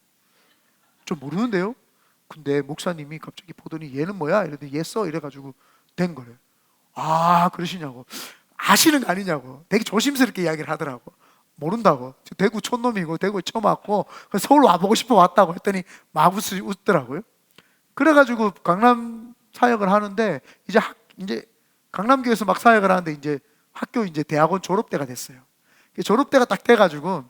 좀 모르는데요. 근데 목사님이 갑자기 보더니 얘는 뭐야? 이러더니 예서 이래가지고 된 거래요. 그러시냐고. 아시는 거 아니냐고. 되게 조심스럽게 이야기를 하더라고. 모른다고. 대구 촌놈이고 대구에 처음 왔고 서울 와보고 싶어 왔다고 했더니 막 웃더라고요. 그래가지고 강남 사역을 하는데 이제 강남교에서 막 사역을 하는데 이제 학교 이제 대학원 졸업 때가 됐어요. 졸업 때가 딱 돼가지고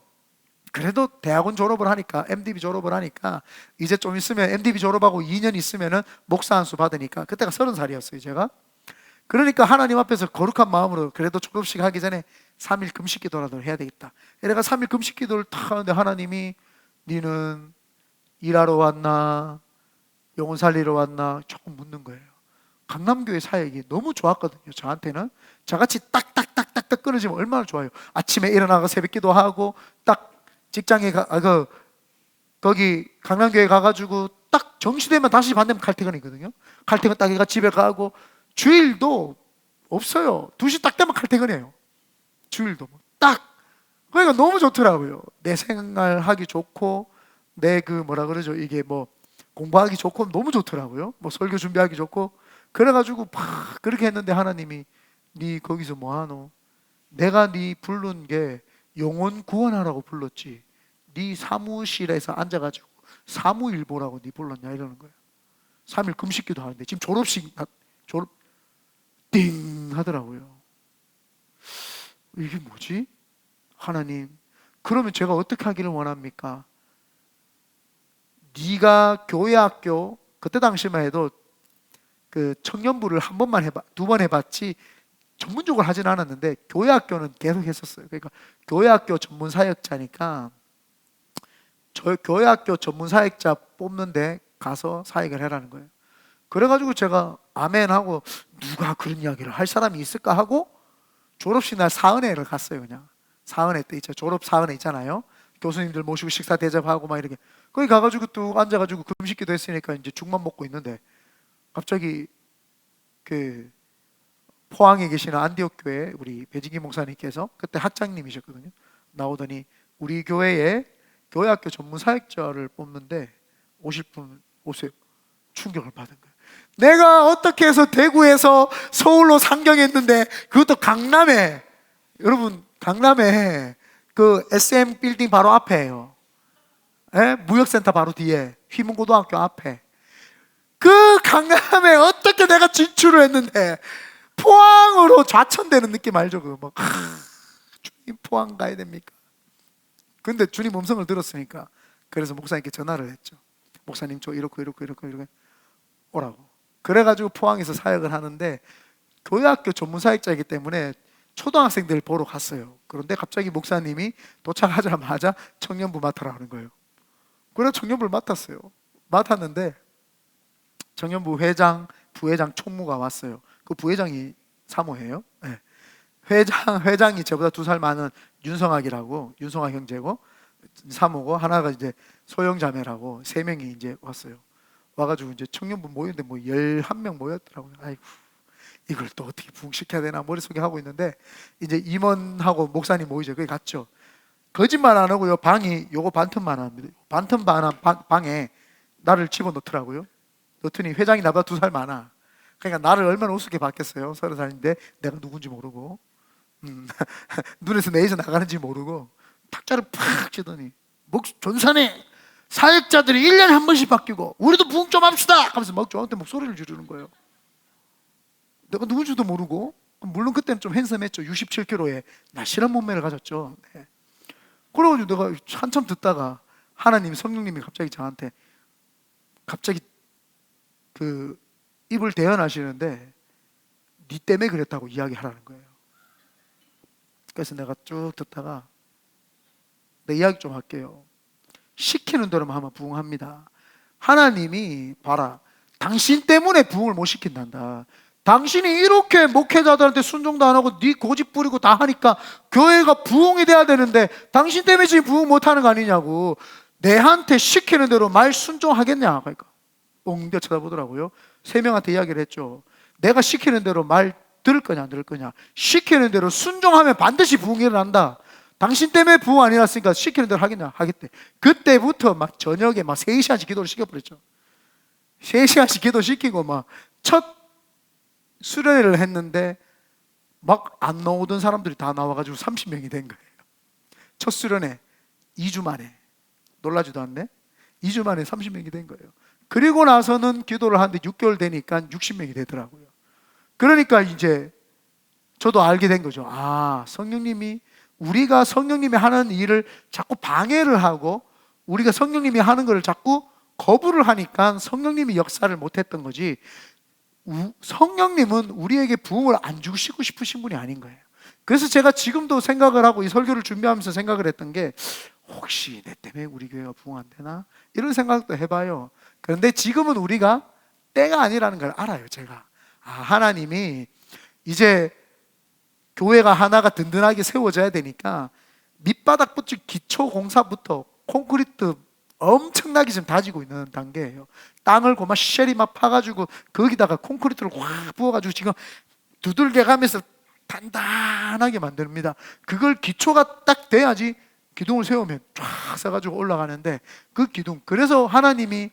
그래도 대학원 졸업을 하니까 MDB 졸업을 하니까 이제 좀 있으면 MDB 졸업하고 2년 있으면은 목사 안수 받으니까 그때가 30살이었어요 제가. 그러니까 하나님 앞에서 거룩한 마음으로 그래도 졸업식 하기 전에 3일 금식 기도라도 해야 되겠다. 내가 3일 금식 기도를 탁 하는데 하나님이 니는 일하러 왔나 영혼 살리러 왔나 조금 묻는 거예요. 강남교회 사역이 너무 좋았거든요. 저한테는 저같이 딱딱딱딱딱 끊어지면 얼마나 좋아요. 아침에 일어나서 새벽 기도하고 딱 직장에 거기 강남교회 가가지고 딱 정시되면 다시 반대면 칼퇴근이거든요. 칼퇴근 딱 해가 집에 가고 주일도 없어요. 2시 딱 되면 칼퇴근해요. 주일도 딱. 그러니까 너무 좋더라고요. 내 생활하기 좋고 내 이게 공부하기 좋고 너무 좋더라고요. 설교 준비하기 좋고. 그래가지고 막 그렇게 했는데 하나님이 네 거기서 뭐하노? 내가 네 부른 게 영혼 구원하라고 불렀지. 네 사무실에서 앉아가지고 사무일보라고 네 불렀냐 이러는 거예요. 3일 금식기도 하는데 지금 졸업 띵 하더라고요. 이게 뭐지? 하나님, 그러면 제가 어떻게 하기를 원합니까? 네가 교회 학교 그때 당시만 해도 청년부를 한 번만 두 번 해봤지 전문적으로 하진 않았는데 교회 학교는 계속 했었어요. 그러니까 교회 학교 전문 사역자니까 저 교회 학교 전문 사역자 뽑는데 가서 사역을 해라는 거예요. 그래가지고 제가 아멘 하고 누가 그런 이야기를 할 사람이 있을까 하고 졸업식 날 사은회를 갔어요. 그냥 사은회 때 있죠. 졸업 사은회 있잖아요. 교수님들 모시고 식사 대접하고 막 이렇게 거기 가가지고 뚝 앉아가지고 금식기도 했으니까 이제 죽만 먹고 있는데 갑자기 포항에 계시는 안디옥 교회 우리 배진기 목사님께서 그때 학장님이셨거든요. 나오더니 우리 교회에 교회학교 전문 사역자를 뽑는데 오실 분 오세요. 충격을 받은 거예요. 내가 어떻게 해서 대구에서 서울로 상경했는데 그것도 강남에, 여러분 강남에 SM 빌딩 바로 앞에예요. 무역센터 바로 뒤에 휘문고등학교 앞에 그 강남에 어떻게 내가 진출을 했는데 포항으로 좌천되는 느낌 알죠? 주님 포항 가야 됩니까? 근데 주님 음성을 들었으니까 그래서 목사님께 전화를 했죠. 목사님 저 이렇고 오라고. 그래가지고 포항에서 사역을 하는데 교회학교 전문사역자이기 때문에 초등학생들 보러 갔어요. 그런데 갑자기 목사님이 도착하자마자 청년부 맡으라 하는 거예요. 그래서 청년부를 맡았는데 청년부 회장, 부회장, 총무가 왔어요. 그 부회장이 사모예요. 네. 회장이 저보다 2살 많은 윤성학 형제고, 사모고, 하나가 이제 소영자매라고 3명이 이제 왔어요. 와가지고 이제 청년부 모였는데 뭐 11명 모였더라고요. 아이고, 이걸 또 어떻게 부흥시켜야 되나 머릿속에 하고 있는데, 이제 임원하고 목사님 모이죠. 거기 갔죠. 거짓말 안 하고요. 방이 요거 반틈만 합니다. 반틈만한 방에 나를 집어넣더라고요. 넣더니 회장이 나보다 2살 많아. 그러니까 나를 얼마나 우습게 봤겠어요. 30살인데 내가 누군지 모르고, 눈에서 내에서 나가는지 모르고 탁자를 팍 치더니, 전산에 사역자들이 1년에 한 번씩 바뀌고 우리도 부흥 좀 합시다 하면서 막 저한테 목소리를 지르는 거예요. 내가 누군지도 모르고. 물론 그때는 좀 핸섬했죠. 67kg에 날씬한 몸매를 가졌죠. 네. 그래가지고 내가 한참 듣다가 성령님이 갑자기 저한테 그 입을 대언하시는데, 니 때문에 그랬다고 이야기하라는 거예요. 그래서 내가 쭉 듣다가 내 이야기 좀 할게요. 시키는 대로만 하면 부흥합니다. 하나님이 봐라, 당신 때문에 부흥을 못 시킨단다. 당신이 이렇게 목회자들한테 순종도 안 하고 네 고집 부리고 다 하니까 교회가 부흥이 돼야 되는데 당신 때문에 지금 부흥 못하는 거 아니냐고. 내한테 시키는 대로 말 순종하겠냐. 그러니까 엉겨 쳐다보더라고요. 3명한테 이야기를 했죠. 내가 시키는 대로 말 들을 거냐 안 들을 거냐. 시키는 대로 순종하면 반드시 부흥이 일어난다. 당신 때문에 부흥 안 일어났으니까 시키는 대로 하겠냐. 하겠대. 그때부터 막 저녁에 막 3시간씩 기도를 시켜버렸죠. 3시간씩 기도시키고 막 첫 수련회를 했는데 막 안 나오던 사람들이 다 나와가지고 30명이 된 거예요. 첫 수련회 2주 만에. 놀라지도 않네. 2주 만에 30명이 된 거예요. 그리고 나서는 기도를 하는데 6개월 되니까 60명이 되더라고요. 그러니까 이제 저도 알게 된 거죠. 우리가 성령님이 하는 일을 자꾸 방해를 하고 우리가 성령님이 하는 것을 자꾸 거부를 하니까 성령님이 역사를 못했던 거지, 성령님은 우리에게 부흥을 안 주시고 싶으신 분이 아닌 거예요. 그래서 제가 지금도 생각을 하고 이 설교를 준비하면서 생각을 했던 게, 혹시 내 때문에 우리 교회가 부흥 안 되나? 이런 생각도 해봐요. 그런데 지금은 우리가 때가 아니라는 걸 알아요. 제가 하나님이 이제 교회가 하나가 든든하게 세워져야 되니까 밑바닥부터 기초 공사부터 콘크리트 엄청나게 지금 다지고 있는 단계예요. 땅을 고마 쉘이 막 파가지고 거기다가 콘크리트를 확 부어가지고 지금 두들겨 가면서 단단하게 만듭니다. 그걸 기초가 딱 돼야지 기둥을 세우면 쫙 써가지고 올라가는데, 그 기둥, 그래서 하나님이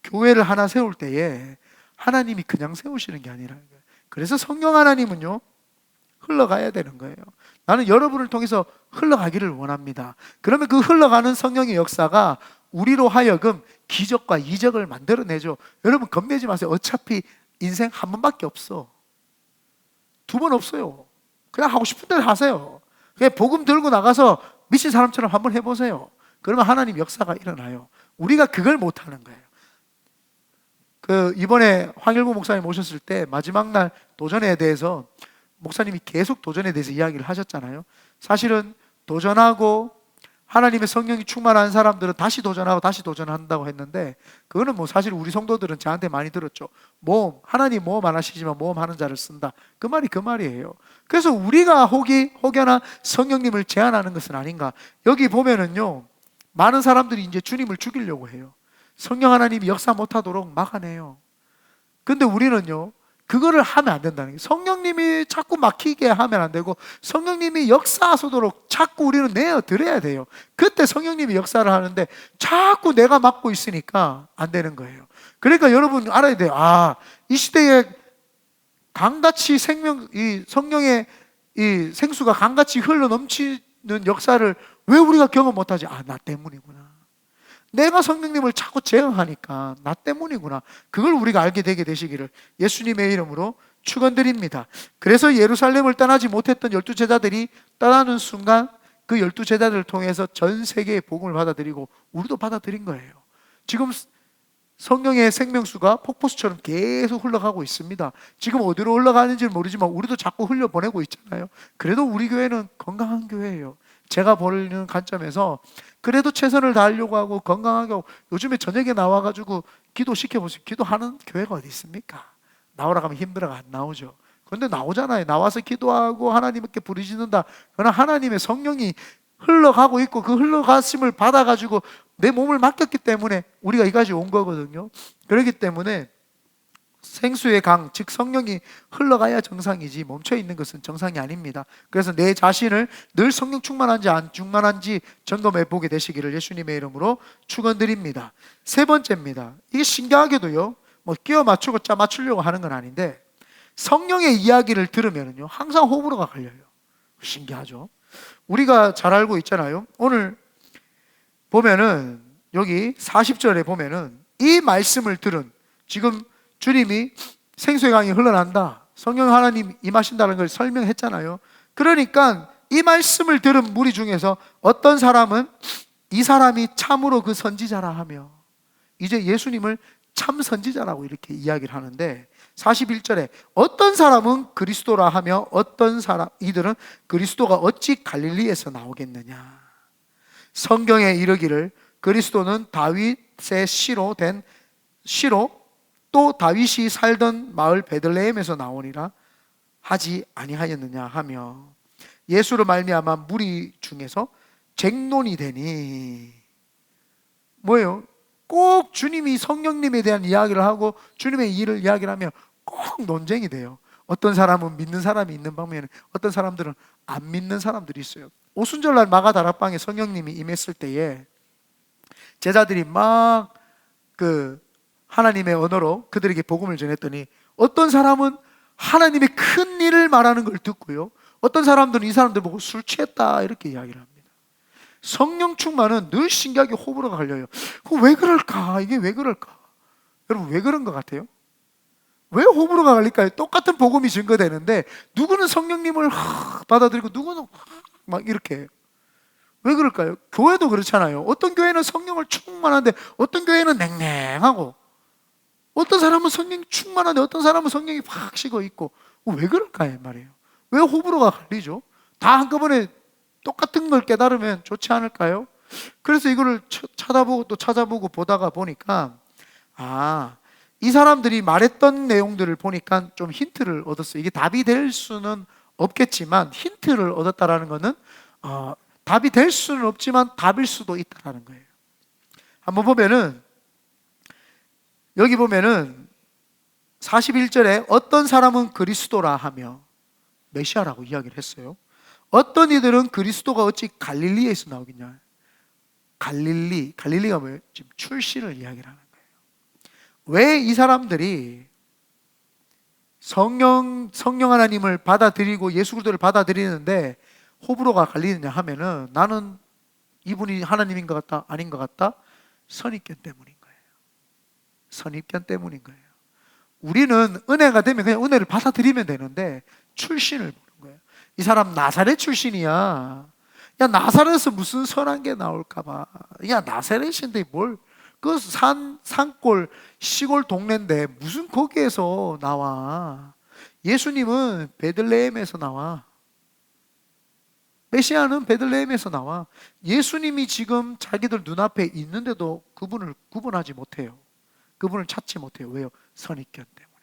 교회를 하나 세울 때에 하나님이 그냥 세우시는 게 아니라는 거예요. 그래서 성령 하나님은요 흘러가야 되는 거예요. 나는 여러분을 통해서 흘러가기를 원합니다. 그러면 그 흘러가는 성령의 역사가 우리로 하여금 기적과 이적을 만들어내죠. 여러분 겁내지 마세요. 어차피 인생 한 번밖에 없어. 2번 없어요. 그냥 하고 싶은 대로 하세요. 그냥 복음 들고 나가서 미친 사람처럼 한번 해보세요. 그러면 하나님 역사가 일어나요. 우리가 그걸 못하는 거예요. 이번에 황일구 목사님 오셨을 때 마지막 날 도전에 대해서 목사님이 계속 도전에 대해서 이야기를 하셨잖아요. 사실은 도전하고 하나님의 성령이 충만한 사람들은 다시 도전하고 다시 도전한다고 했는데, 그거는 뭐 사실 우리 성도들은 저한테 많이 들었죠. 하나님 모험 안 하시지만 모험하는 자를 쓴다. 그 말이 그 말이에요. 그래서 우리가 혹여나 성령님을 제한하는 것은 아닌가. 여기 보면은요 많은 사람들이 이제 주님을 죽이려고 해요. 성령 하나님이 역사 못하도록 막아내요. 근데 우리는요 그거를 하면 안 된다는 거예요. 성령님이 자꾸 막히게 하면 안 되고 성령님이 역사하소도록 자꾸 우리는 내어드려야 돼요. 그때 성령님이 역사를 하는데 자꾸 내가 막고 있으니까 안 되는 거예요. 그러니까 여러분 알아야 돼요. 이 시대에 강같이 이 성령의 이 생수가 강같이 흘러 넘치는 역사를 왜 우리가 경험 못하지? 나 때문이구나. 내가 성령님을 자꾸 제어하니까 나 때문이구나. 그걸 우리가 알게 되게 되시기를 예수님의 이름으로 축원드립니다. 그래서 예루살렘을 떠나지 못했던 12제자들이 떠나는 순간 그 12제자들을 통해서 전 세계의 복음을 받아들이고 우리도 받아들인 거예요. 지금 성령의 생명수가 폭포수처럼 계속 흘러가고 있습니다. 지금 어디로 흘러가는지는 모르지만 우리도 자꾸 흘려보내고 있잖아요. 그래도 우리 교회는 건강한 교회예요. 제가 보는 관점에서 그래도 최선을 다하려고 하고 건강하게 하고, 요즘에 저녁에 나와가지고 기도시켜보세요. 기도하는 교회가 어디 있습니까? 나오라 하면 힘들어가 안 나오죠. 그런데 나오잖아요. 나와서 기도하고 하나님께 부르짖는다. 그러나 하나님의 성령이 흘러가고 있고 그 흘러가심을 받아가지고 내 몸을 맡겼기 때문에 우리가 이까지 온 거거든요. 그렇기 때문에 생수의 강, 즉 성령이 흘러가야 정상이지 멈춰 있는 것은 정상이 아닙니다. 그래서 내 자신을 늘 성령 충만한지 안 충만한지 점검해 보게 되시기를 예수님의 이름으로 축원드립니다. 세 번째입니다. 이게 신기하게도요, 뭐 끼워 맞추고 짜 맞추려고 하는 건 아닌데, 성령의 이야기를 들으면요 항상 호불호가 갈려요. 신기하죠? 우리가 잘 알고 있잖아요. 오늘 보면은 여기 40절에 보면은 이 말씀을 들은, 지금 주님이 생수의 강이 흘러난다, 성령 하나님 임하신다는 걸 설명했잖아요. 그러니까 이 말씀을 들은 무리 중에서 어떤 사람은 이 사람이 참으로 그 선지자라 하며 이제 예수님을 참 선지자라고 이렇게 이야기를 하는데, 41절에 어떤 사람은 그리스도라 하며 어떤 사람, 이들은 그리스도가 어찌 갈릴리에서 나오겠느냐. 성경에 이르기를 그리스도는 다윗의 씨로 된 씨로 또 다윗이 살던 마을 베들레헴에서 나오니라 하지 아니하였느냐 하며, 예수로 말미암아 무리 중에서 쟁론이 되니, 뭐예요? 꼭 주님이 성령님에 대한 이야기를 하고 주님의 일을 이야기를 하면 꼭 논쟁이 돼요. 어떤 사람은 믿는 사람이 있는 방면에 어떤 사람들은 안 믿는 사람들이 있어요. 오순절날 마가다락방에 성령님이 임했을 때에 제자들이 막 그 하나님의 언어로 그들에게 복음을 전했더니, 어떤 사람은 하나님의 큰 일을 말하는 걸 듣고요, 어떤 사람들은 이 사람들 보고 술 취했다 이렇게 이야기를 합니다. 성령 충만은 늘 신기하게 호불호가 갈려요. 왜 그럴까? 이게 왜 그럴까? 여러분, 왜 그런 것 같아요? 왜 호불호가 갈릴까요? 똑같은 복음이 증거되는데 누구는 성령님을 받아들이고 누구는 막 이렇게. 왜 그럴까요? 교회도 그렇잖아요. 어떤 교회는 성령을 충만한데 어떤 교회는 냉랭하고, 어떤 사람은 성령이 충만한데 어떤 사람은 성령이 팍 식어 있고. 왜 그럴까요 말이에요? 왜 호불호가 갈리죠? 다 한꺼번에 똑같은 걸 깨달으면 좋지 않을까요? 그래서 이거를 찾아보고 또 찾아보고 보다가 보니까, 이 사람들이 말했던 내용들을 보니까 좀 힌트를 얻었어요. 이게 답이 될 수는 없겠지만 힌트를 얻었다라는 것은 답이 될 수는 없지만 답일 수도 있다라는 거예요. 한번 보면은, 여기 보면은 41절에 어떤 사람은 그리스도라 하며 메시아라고 이야기를 했어요. 어떤 이들은 그리스도가 어찌 갈릴리에서 나오겠냐. 갈릴리가 뭐예요? 지금 출신을 이야기를 하는 거예요. 왜 이 사람들이 성령 하나님을 받아들이고 예수 그리스도를 받아들이는데 호불호가 갈리느냐 하면은, 나는 이분이 하나님인 것 같다, 아닌 것 같다? 선입견 때문인 거예요. 선입견 때문인 거예요. 우리는 은혜가 되면 그냥 은혜를 받아들이면 되는데 출신을 보는 거예요. 이 사람 나사렛 출신이야. 야, 나사렛에서 무슨 선한 게 나올까 봐. 야, 나사렛인데 뭘, 그 산골 시골 동네인데 무슨 거기에서 나와. 예수님은 베들레헴에서 나와. 메시아는 베들레헴에서 나와. 예수님이 지금 자기들 눈앞에 있는데도 그분을 구분하지 못해요. 그분을 찾지 못해요. 왜요? 선입견 때문에.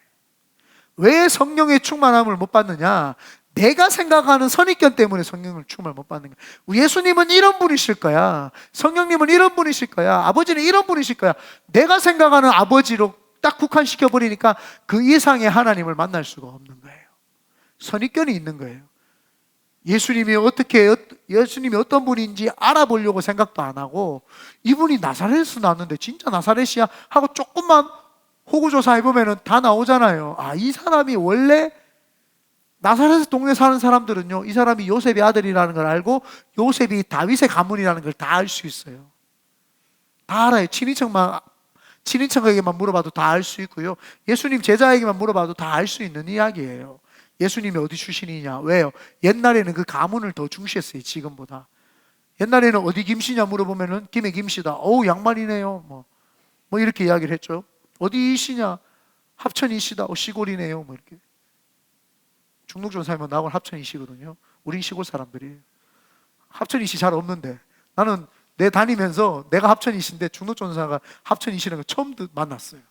왜 성령의 충만함을 못 받느냐? 내가 생각하는 선입견 때문에 성령을 충만을 못 받는 거야. 예수님은 이런 분이실 거야. 성령님은 이런 분이실 거야. 아버지는 이런 분이실 거야. 내가 생각하는 아버지로 딱 국한시켜 버리니까 그 이상의 하나님을 만날 수가 없는 거예요. 선입견이 있는 거예요. 예수님이 어떤 분인지 알아보려고 생각도 안 하고, 이분이 나사렛에서 나왔는데 진짜 나사렛이야 하고 조금만 호구조사 해보면 다 나오잖아요. 이 사람이 원래 나사렛 동네 사는 사람들은요, 이 사람이 요셉의 아들이라는 걸 알고 요셉이 다윗의 가문이라는 걸 다 알 수 있어요. 다 알아요. 친인척에게만 물어봐도 다 알 수 있고요, 예수님 제자에게만 물어봐도 다 알 수 있는 이야기예요. 예수님이 어디 출신이냐. 왜요? 옛날에는 그 가문을 더 중시했어요, 지금보다. 옛날에는 어디 김씨냐 물어보면은 김의 김씨다. 어우, 양반이네요. 뭐 뭐 이렇게 이야기를 했죠. 어디시냐? 합천이시다. 시골이네요. 뭐 이렇게. 중동전 살면 나하고는 합천이시거든요. 우린 시골 사람들이에요. 합천이시 잘 없는데 나는 내 다니면서 내가 합천이신데 중동전사가 합천이시라는 걸 처음 만났어요.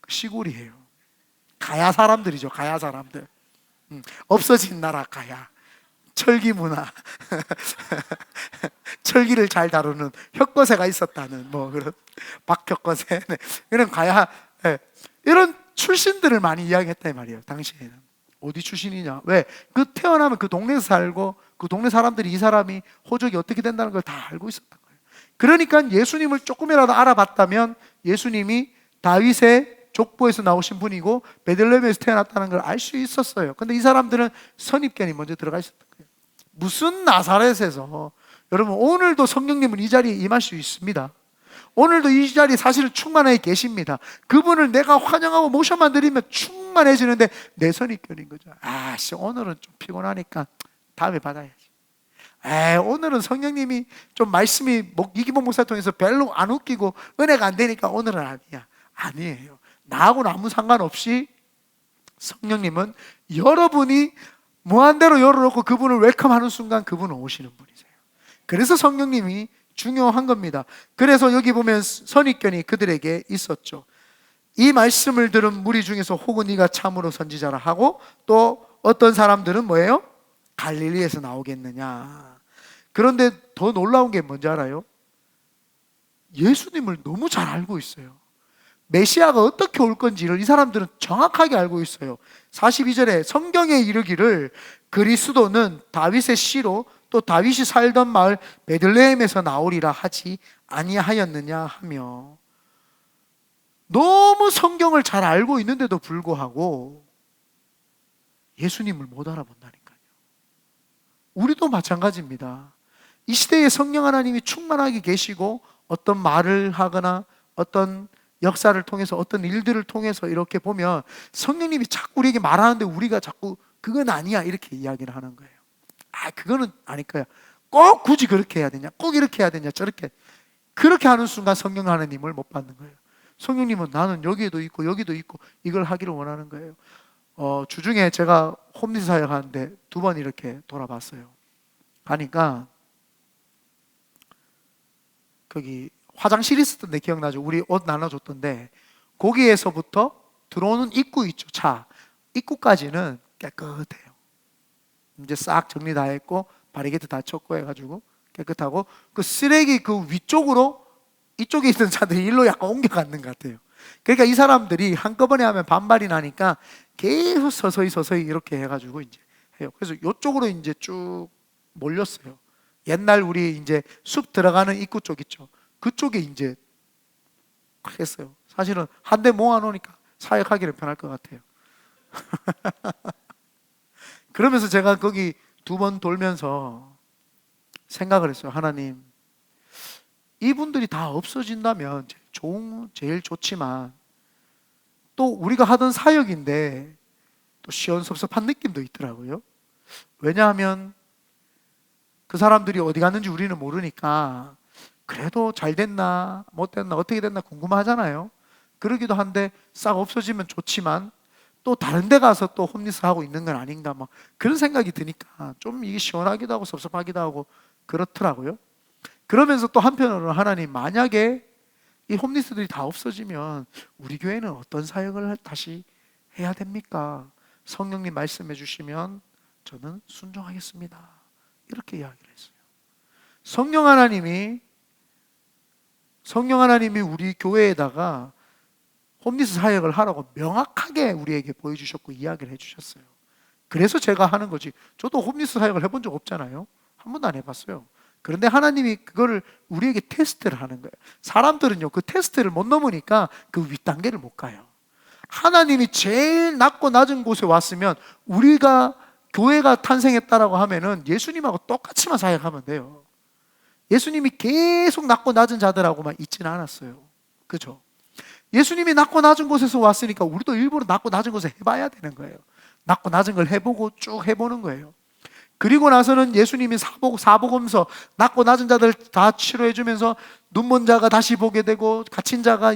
시골이에요. 가야 사람들이죠. 가야 사람들. 없어진 나라 가야. 철기 문화. 철기를 잘 다루는 혁거세가 있었다는 뭐 그런 박혁거세. 네. 이런 가야, 네. 이런 출신들을 많이 이야기했단 말이에요. 당시에는. 어디 출신이냐? 왜? 그 태어나면 그 동네에서 살고 그 동네 사람들이 이 사람이 호적이 어떻게 된다는 걸 다 알고 있었던 거예요. 그러니까 예수님을 조금이라도 알아봤다면 예수님이 다윗의 족보에서 나오신 분이고 베들레헴에서 태어났다는 걸 알 수 있었어요. 근데 이 사람들은 선입견이 먼저 들어가 있었던 거예요. 무슨 나사렛에서. 여러분, 오늘도 성령님은 이 자리에 임할 수 있습니다. 오늘도 이 자리에 사실은 충만하게 계십니다. 그분을 내가 환영하고 모셔만 드리면 충만해지는데 내 선입견인 거죠. 오늘은 좀 피곤하니까 다음에 받아야지. 오늘은 성령님이 좀 말씀이 이기복 목사 통해서 별로 안 웃기고 은혜가 안 되니까 오늘은 아니야. 아니에요. 나하고는 아무 상관없이 성령님은 여러분이 무한대로 열어놓고 그분을 웰컴하는 순간 그분은 오시는 분이세요. 그래서 성령님이 중요한 겁니다. 그래서 여기 보면 선입견이 그들에게 있었죠. 이 말씀을 들은 무리 중에서 혹은 네가 참으로 선지자라 하고 또 어떤 사람들은 뭐예요? 갈릴리에서 나오겠느냐. 그런데 더 놀라운 게 뭔지 알아요? 예수님을 너무 잘 알고 있어요. 메시아가 어떻게 올 건지를 이 사람들은 정확하게 알고 있어요. 42절에 성경에 이르기를 그리스도는 다윗의 씨로 또 다윗이 살던 마을 베들레헴에서 나오리라 하지 아니하였느냐 하며, 너무 성경을 잘 알고 있는데도 불구하고 예수님을 못 알아본다니까요. 우리도 마찬가지입니다. 이 시대에 성령 하나님이 충만하게 계시고 어떤 말을 하거나 어떤 역사를 통해서 어떤 일들을 통해서 이렇게 보면 성령님이 자꾸 우리에게 말하는데 우리가 자꾸 그건 아니야 이렇게 이야기를 하는 거예요. 그거는 아닐 거야. 꼭 굳이 그렇게 해야 되냐? 꼭 이렇게 해야 되냐? 저렇게. 그렇게 하는 순간 성령 하나님을 못 받는 거예요. 성령님은 나는 여기에도 있고 여기도 있고 이걸 하기를 원하는 거예요. 주중에 제가 홈리스 사역 하는데 2번 이렇게 돌아봤어요. 가니까 거기 화장실 있었던데 기억나죠? 우리 옷 나눠줬던데 거기에서부터 들어오는 입구 있죠. 차 입구까지는 깨끗해요. 이제 싹 정리 다 했고 바리게이트 다 쳤고 해가지고 깨끗하고, 그 쓰레기 그 위쪽으로 이쪽에 있던 차들이 일로 약간 옮겨갔는 것 같아요. 그러니까 이 사람들이 한꺼번에 하면 반발이 나니까 계속 서서히 이렇게 해가지고 이제 해요. 그래서 이쪽으로 이제 쭉 몰렸어요. 옛날 우리 이제 숲 들어가는 입구 쪽 있죠. 그쪽에 이제 했어요. 사실은 한 대 모아놓으니까 사역하기는 편할 것 같아요. 그러면서 제가 거기 2번 돌면서 생각을 했어요. 하나님, 이분들이 다 없어진다면 제일 좋지만 또 우리가 하던 사역인데 또 시원섭섭한 느낌도 있더라고요. 왜냐하면 그 사람들이 어디 갔는지 우리는 모르니까 그래도 잘 됐나 못 됐나 어떻게 됐나 궁금하잖아요. 그러기도 한데 싹 없어지면 좋지만 또 다른 데 가서 또 홈리스 하고 있는 건 아닌가 막 그런 생각이 드니까 좀 이게 시원하기도 하고 섭섭하기도 하고 그렇더라고요. 그러면서 또 한편으로는 하나님, 만약에 이 홈리스들이 다 없어지면 우리 교회는 어떤 사역을 다시 해야 됩니까? 성령님 말씀해 주시면 저는 순종하겠습니다. 이렇게 이야기를 했어요. 성령 하나님이 우리 교회에다가 홈리스 사역을 하라고 명확하게 우리에게 보여주셨고 이야기를 해주셨어요. 그래서 제가 하는 거지. 저도 홈리스 사역을 해본 적 없잖아요. 한 번도 안 해봤어요. 그런데 하나님이 그거를 우리에게 테스트를 하는 거예요. 사람들은요, 그 테스트를 못 넘으니까 그 윗단계를 못 가요. 하나님이 제일 낮고 낮은 곳에 왔으면, 우리가 교회가 탄생했다라고 하면은 예수님하고 똑같이만 사역하면 돼요. 예수님이 계속 낮고 낮은 자들하고만 있지는 않았어요. 그죠? 예수님이 낮고 낮은 곳에서 왔으니까 우리도 일부러 낮고 낮은 곳에 해봐야 되는 거예요. 낮고 낮은 걸 해보고 쭉 해보는 거예요. 그리고 나서는 예수님이 사복음서 낮고 낮은 자들 다 치료해 주면서 눈먼 자가 다시 보게 되고 갇힌 자가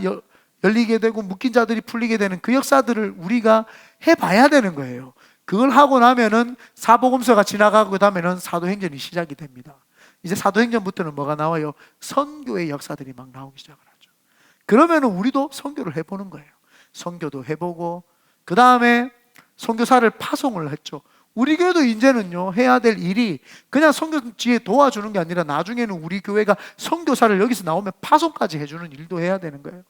열리게 되고 묶인 자들이 풀리게 되는 그 역사들을 우리가 해봐야 되는 거예요. 그걸 하고 나면은 사복음서가 지나가고 그다음에는 사도행전이 시작이 됩니다. 이제 사도행전부터는 뭐가 나와요? 선교의 역사들이 막 나오기 시작을 하죠. 그러면은 우리도 선교를 해보는 거예요. 선교도 해보고 그 다음에 선교사를 파송을 했죠. 우리 교회도 이제는요 해야 될 일이 그냥 선교지에 도와주는 게 아니라 나중에는 우리 교회가 선교사를 여기서 나오면 파송까지 해주는 일도 해야 되는 거예요.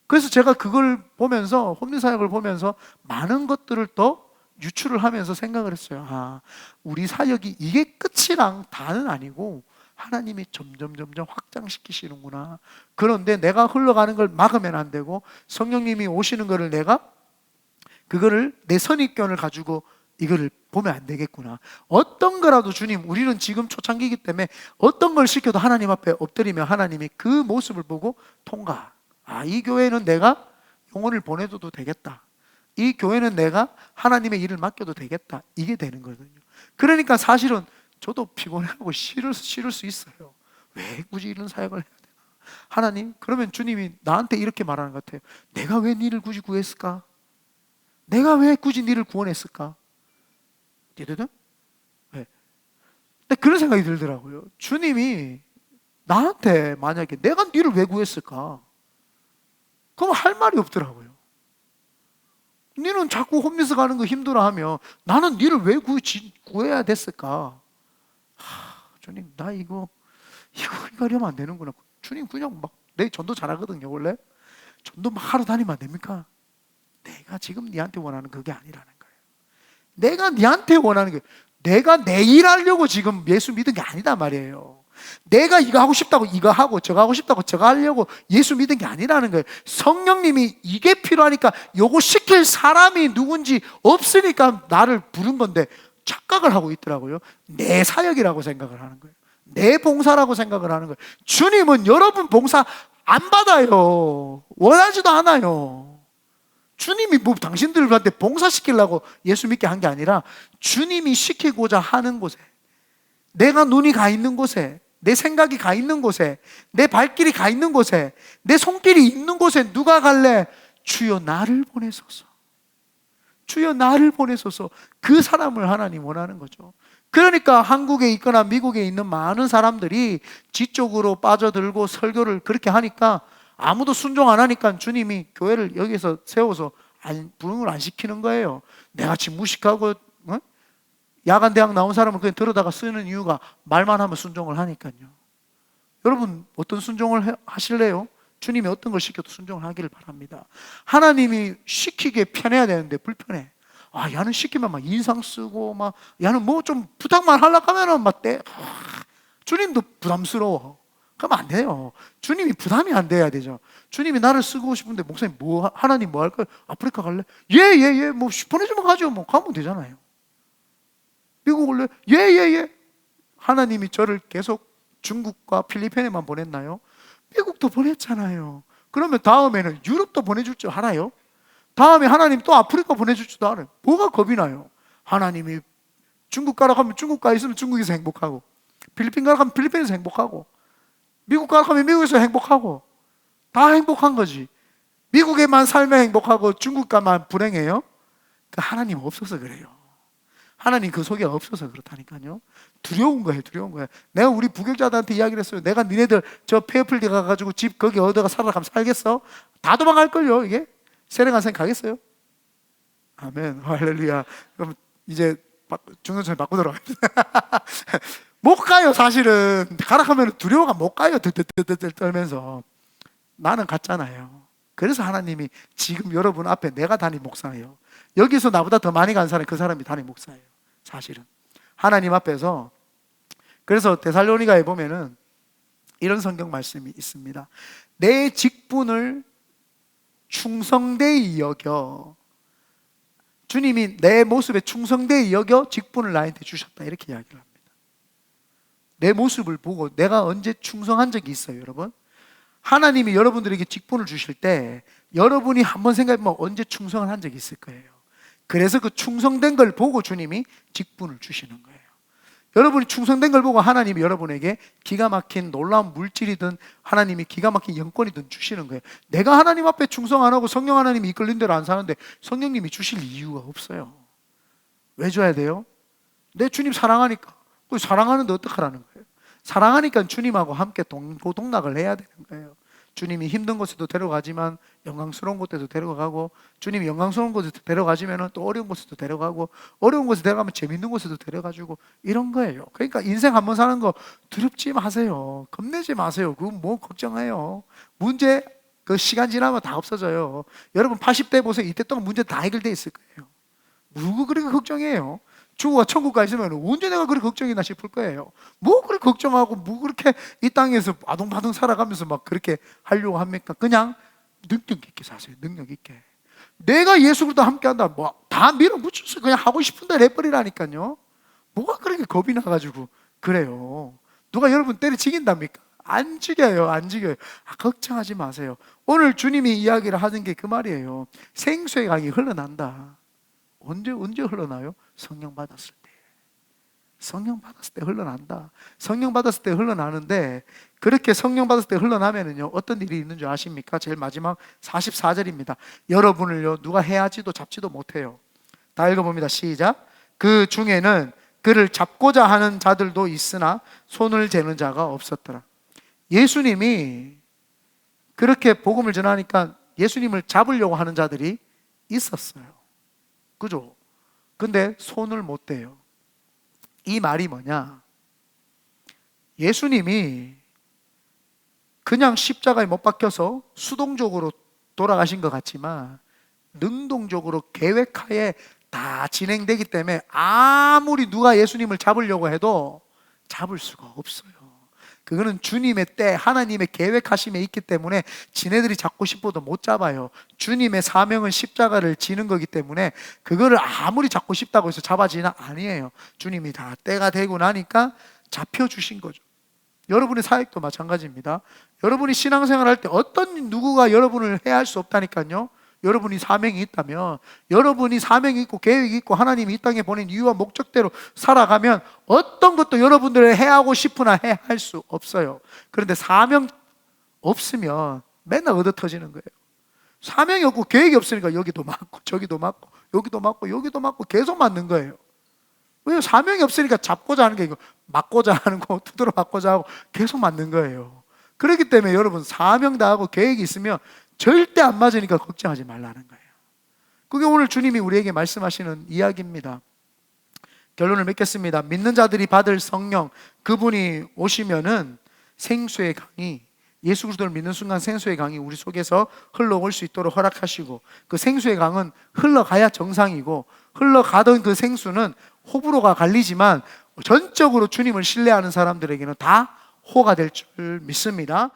그래서 제가 그걸 보면서 홈리사역을 보면서 많은 것들을 더 유출을 하면서 생각을 했어요. 우리 사역이 이게 끝이랑 다는 아니고 하나님이 점점 확장시키시는구나. 그런데 내가 흘러가는 걸 막으면 안 되고 성령님이 오시는 거를 내가 그거를 내 선입견을 가지고 이거를 보면 안 되겠구나. 어떤 거라도 주님, 우리는 지금 초창기이기 때문에 어떤 걸 시켜도 하나님 앞에 엎드리면 하나님이 그 모습을 보고 통과. 이 교회는 내가 영혼을 보내줘도 되겠다. 이 교회는 내가 하나님의 일을 맡겨도 되겠다. 이게 되는 거거든요. 그러니까 사실은 저도 피곤하고 싫을 수 있어요. 왜 굳이 이런 사역을 해야 되나? 하나님, 그러면 주님이 나한테 이렇게 말하는 것 같아요. 내가 왜 니를 굳이 구했을까? 내가 왜 굳이 니를 구원했을까? 이해되죠? 네. 근데 그런 생각이 들더라고요. 주님이 나한테 만약에 내가 니를 왜 구했을까? 그럼 할 말이 없더라고요. 니는 자꾸 홈리스 가는 거 힘들어하며 나는 니를 왜 구해야 됐을까? 주님, 나 이거 하려면 안 되는구나. 주님 그냥 막 내 전도 잘하거든요. 원래 전도 막 하러 다니면 안 됩니까? 내가 지금 니한테 원하는 그게 아니라는 거예요. 내가 니한테 원하는 게 내가 내 일 하려고 지금 예수 믿은 게 아니다 말이에요. 내가 이거 하고 싶다고 이거 하고 저거 하고 싶다고 저거 하려고 예수 믿은 게 아니라는 거예요. 성령님이 이게 필요하니까 요거 시킬 사람이 누군지 없으니까 나를 부른 건데 착각을 하고 있더라고요. 내 사역이라고 생각을 하는 거예요. 내 봉사라고 생각을 하는 거예요. 주님은 여러분 봉사 안 받아요. 원하지도 않아요. 주님이 뭐 당신들한테 봉사시키려고 예수 믿게 한 게 아니라 주님이 시키고자 하는 곳에, 내가 눈이 가 있는 곳에, 내 생각이 가 있는 곳에, 내 발길이 가 있는 곳에, 내 손길이 있는 곳에 누가 갈래? 주여 나를 보내소서. 주여 나를 보내소서. 그 사람을 하나님 원하는 거죠. 그러니까 한국에 있거나 미국에 있는 많은 사람들이 지쪽으로 빠져들고 설교를 그렇게 하니까 아무도 순종 안 하니까 주님이 교회를 여기서 세워서 부흥을 안 시키는 거예요. 내같이 무식하고 야간 대학 나온 사람은 그냥 들어다가 쓰는 이유가 말만 하면 순종을 하니까요. 여러분 어떤 순종을 하실래요? 주님이 어떤 걸 시켜도 순종을 하기를 바랍니다. 하나님이 시키기에 편해야 되는데 불편해. 야는 시키면 막 인상 쓰고 막 야는 뭐 좀 부탁만 하려고 하면은 막 주님도 부담스러워. 그러면 안 돼요. 주님이 부담이 안 돼야 되죠. 주님이 나를 쓰고 싶은데 목사님 하나님 뭐 할까요? 아프리카 갈래? 예. 뭐 보내주면 가죠. 뭐 가면 되잖아요. 미국 올래? 예. 하나님이 저를 계속 중국과 필리핀에만 보냈나요? 미국도 보냈잖아요. 그러면 다음에는 유럽도 보내줄 줄 알아요? 다음에 하나님 또 아프리카 보내줄 줄도 알아요. 뭐가 겁이 나요? 하나님이 중국 가라 하면 중국 가 있으면 중국에서 행복하고, 필리핀 가라 하면 필리핀에서 행복하고, 미국 가라 하면 미국에서 행복하고, 다 행복한 거지. 미국에만 살면 행복하고 중국 가만 불행해요? 하나님 없어서 그래요. 하나님 그 속에 없어서 그렇다니까요. 두려운 거예요. 내가 우리 부교자들한테 이야기를 했어요. 내가 니네들 저 페어필드 가가지고 집 거기 얻어가 살아가면 살겠어? 다 도망갈걸요. 이게 세례간생 가겠어요? 아멘. 할렐루야. 그럼 이제 중년촌에 바꾸도록 합니다. 못 가요. 사실은 가라 하면 두려워가 못 가요. 떨면서 나는 갔잖아요. 그래서 하나님이 지금 여러분 앞에 내가 담임 목사예요. 여기서 나보다 더 많이 간 사람이 그 사람이 담임 목사예요. 사실은 하나님 앞에서. 그래서 데살로니가에 보면은 이런 성경 말씀이 있습니다. 내 직분을 충성되이 여겨. 주님이 내 모습에 충성되이 여겨 직분을 나한테 주셨다, 이렇게 이야기를 합니다. 내 모습을 보고 내가 언제 충성한 적이 있어요, 여러분? 하나님이 여러분들에게 직분을 주실 때 여러분이 한번 생각해보면 언제 충성을 한 적이 있을 거예요. 그래서 그 충성된 걸 보고 주님이 직분을 주시는 거예요. 여러분이 충성된 걸 보고 하나님이 여러분에게 기가 막힌 놀라운 물질이든 하나님이 기가 막힌 영권이든 주시는 거예요. 내가 하나님 앞에 충성 안 하고 성령 하나님이 이끌린 대로 안 사는데 성령님이 주실 이유가 없어요. 왜 줘야 돼요? 내 주님 사랑하니까. 그 사랑하는데 어떡하라는 거예요? 사랑하니까 주님하고 함께 동고동락을 해야 되는 거예요. 주님이 힘든 곳에도 데려가지만 영광스러운 곳에도 데려가고, 주님이 영광스러운 곳에도 데려가지면 또 어려운 곳에도 데려가고, 어려운 곳에 데려가면 재밌는 곳에도 데려가주고, 이런 거예요. 그러니까 인생 한번 사는 거 두렵지 마세요. 겁내지 마세요. 그건 뭐 걱정해요. 문제 그 시간 지나면 다 없어져요. 여러분 80대 보세요. 이때 동안 문제 다 해결돼 있을 거예요. 누구 그렇게 걱정해요? 주가 천국 가 있으면 언제 내가 그렇게 걱정이나 싶을 거예요. 뭐 그렇게 걱정하고 뭐 그렇게 이 땅에서 아동바동 살아가면서 막 그렇게 하려고 합니까? 그냥 능력 있게 사세요. 능력 있게. 내가 예수 그리스도 함께 한다. 뭐 다 밀어붙여서 그냥 하고 싶은 대로 해버리라니까요. 뭐가 그렇게 겁이 나가지고 그래요. 누가 여러분 때려 죽인답니까? 안 죽여요. 안 죽여요. 걱정하지 마세요. 오늘 주님이 이야기를 하는 게 그 말이에요. 생수의 강이 흘러난다. 언제 흘러나요? 성령 받았을 때. 성령 받았을 때 흘러난다. 성령 받았을 때 흘러나는데, 그렇게 성령 받았을 때 흘러나면은요 어떤 일이 있는 줄 아십니까? 제일 마지막 44절입니다. 여러분을요 누가 해하지도 잡지도 못해요. 다 읽어봅니다. 시작. 그 중에는 그를 잡고자 하는 자들도 있으나 손을 재는 자가 없었더라. 예수님이 그렇게 복음을 전하니까 예수님을 잡으려고 하는 자들이 있었어요. 그죠? 근데 손을 못 대요. 이 말이 뭐냐? 예수님이 그냥 십자가에 못 박혀서 수동적으로 돌아가신 것 같지만 능동적으로 계획하에 다 진행되기 때문에 아무리 누가 예수님을 잡으려고 해도 잡을 수가 없어요. 그거는 주님의 때, 하나님의 계획하심에 있기 때문에 지네들이 잡고 싶어도 못 잡아요. 주님의 사명은 십자가를 지는 거기 때문에 그거를 아무리 잡고 싶다고 해서 잡아지나 아니에요. 주님이 다 때가 되고 나니까 잡혀주신 거죠. 여러분의 사역도 마찬가지입니다. 여러분이 신앙생활 할 때 어떤 누구가 여러분을 해할 수 없다니까요. 여러분이 사명이 있다면, 여러분이 사명이 있고 계획이 있고 하나님이 이 땅에 보낸 이유와 목적대로 살아가면 어떤 것도 여러분들을 해하고 싶으나 해할 수 없어요. 그런데 사명 없으면 맨날 얻어터지는 거예요. 사명이 없고 계획이 없으니까 여기도 맞고 저기도 맞고 여기도 맞고 여기도 맞고 계속 맞는 거예요. 왜? 사명이 없으니까 잡고자 하는 게 이거 맞고자 하는 거, 두드러 맞고자 하고 계속 맞는 거예요. 그렇기 때문에 여러분 사명 다하고 계획이 있으면 절대 안 맞으니까 걱정하지 말라는 거예요. 그게 오늘 주님이 우리에게 말씀하시는 이야기입니다. 결론을 맺겠습니다. 믿는 자들이 받을 성령, 그분이 오시면은 생수의 강이, 예수 그리스도를 믿는 순간 생수의 강이 우리 속에서 흘러올 수 있도록 허락하시고, 그 생수의 강은 흘러가야 정상이고, 흘러가던 그 생수는 호불호가 갈리지만 전적으로 주님을 신뢰하는 사람들에게는 다 호가 될 줄 믿습니다.